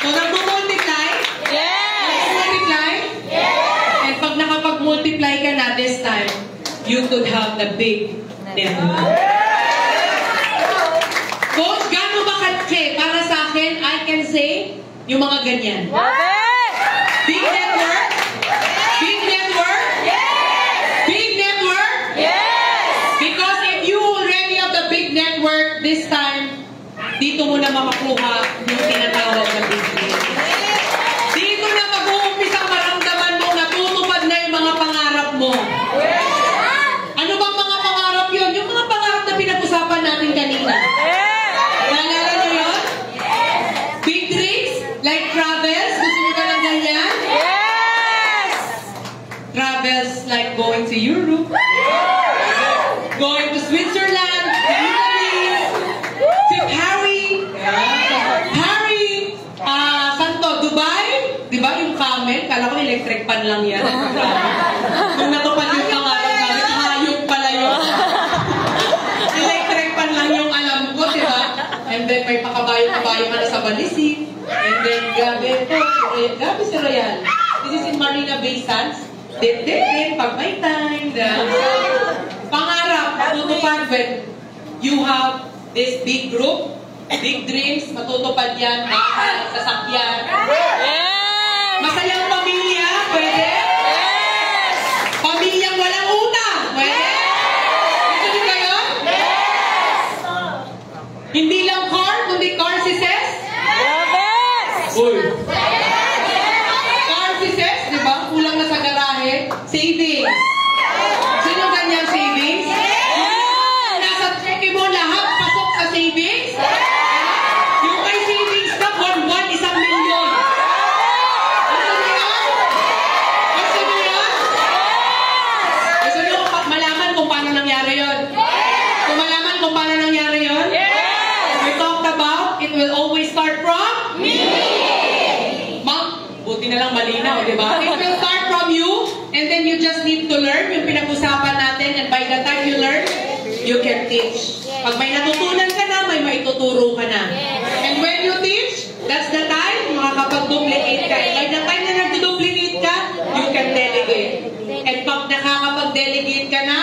Speaker 1: So, nag-multiply? Nag-multiply? And pag nakapag-multiply ka na this time, you could have the big network. Coach, gano'n ba kasi? Para sa akin, I can say, yung mga ganyan. Big network? Big network? Big network? Because if you already have the big network, this time, dito mo na makakuha yung tinatawag na big network. Dito na mag-uumpisang maramdaman mo na tutupad na yung mga pangarap mo. Ano bang mga pangarap yun? Yung mga pangarap na pinag-usapan natin kanina. Naalala nyo yun? Big dreams? Like travels? Gusto nyo ba ng ganyan? Travels like going to Europe, going to Switzerland, to Italy, to Paris, Santo, Dubai. Diba yung camel? Kala ko electric pan lang yan. Nung natupad yung pangarap namin, hayop pala yun. Electric pan lang yung alam ko, diba? And then may pakabayo-kabayo ka na sa Balisig. And then, gabi si Royal. This is in Marina Bay Sands. Din, pag may time. Pangarap, matutupad when you have this big group, big dreams, matutupad yan, bahay, sasakyan. Masayang pamilya, pwede? Pamilyang walang utang, pwede? Gusto niyo ba yun? Hindi lang car, kundi car si Ses? Uy. Car si Ses, di ba? Kulang na sa garahe. Savings. Sino ganyan savings? Nasa cheque mo lahat, pasok sa savings? Yung may savings na, 1 milyon. Gusto niyo yun? Gusto niyo yun? Gusto niyo malaman kung paano nangyari yun? Kung malaman kung paano nangyari yun? We talked about, it will always start from me. Buti na lang malinaw, di ba? It will start from you, and then you just need to learn yung pinag-usapan natin, and by the time you learn, you can teach. Pag may natutunan ka na, may maituturo ka na. And when you teach, that's the time makakapag-duplicate ka. By the time na nag-duplicate ka, you can delegate. And pag nakakapag-delegate ka na,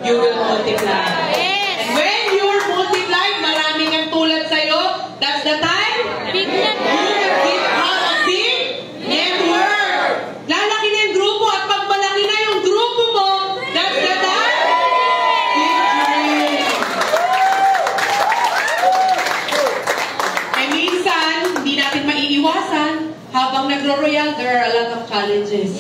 Speaker 1: you will multiply. And when you're multiplied, maraming ang tulad sa'yo, that's the time you will give out a big network. Lalaki na yung grupo, at pag malaki na yung grupo mo, that's the time big dream. Eh minsan, hindi natin maiiwasan, habang nagro-royal, there are a lot of challenges.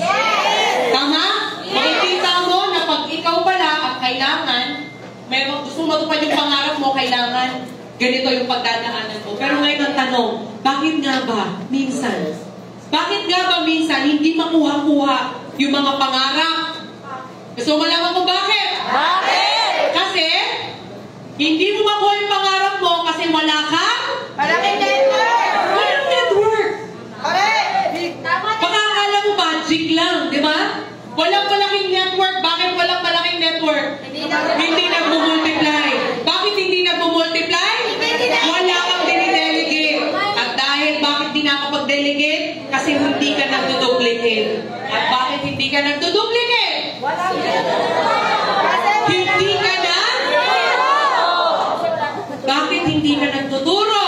Speaker 1: Tama? Makikita mo na pag ikaw pala at kailangan, may gusto matupad yung pangarap mo, kailangan ganito yung pagdadaanan mo. Pero ngayon ang tanong, bakit nga ba minsan? Bakit nga ba minsan hindi makuha-kuha yung mga pangarap? Gusto mo malaman kung bakit? Kasi, hindi mo makuha yung pangarap mo kasi wala kang
Speaker 3: Malaking network!
Speaker 1: walang network.
Speaker 3: Tama.
Speaker 1: Akala mo magic lang, di ba? Walang malaking network. Bakit walang malaking network? Hindi nagmumultiply. Bakit hindi nagmumultiply? Wala kang dinidelegate. At dahil bakit di nakapag-delegate? Kasi hindi ka nagduduplicate. At bakit hindi ka nagduduplicate? Hindi ka na? Bakit hindi ka nagtuturo?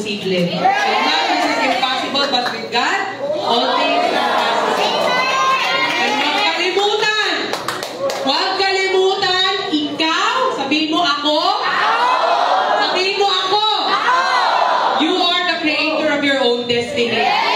Speaker 1: imposible. So nothing is impossible, but with God, all things are possible. And huwag kalimutan, ikaw, sabihin mo ako, sabihin mo ako, you are the creator of your own destiny.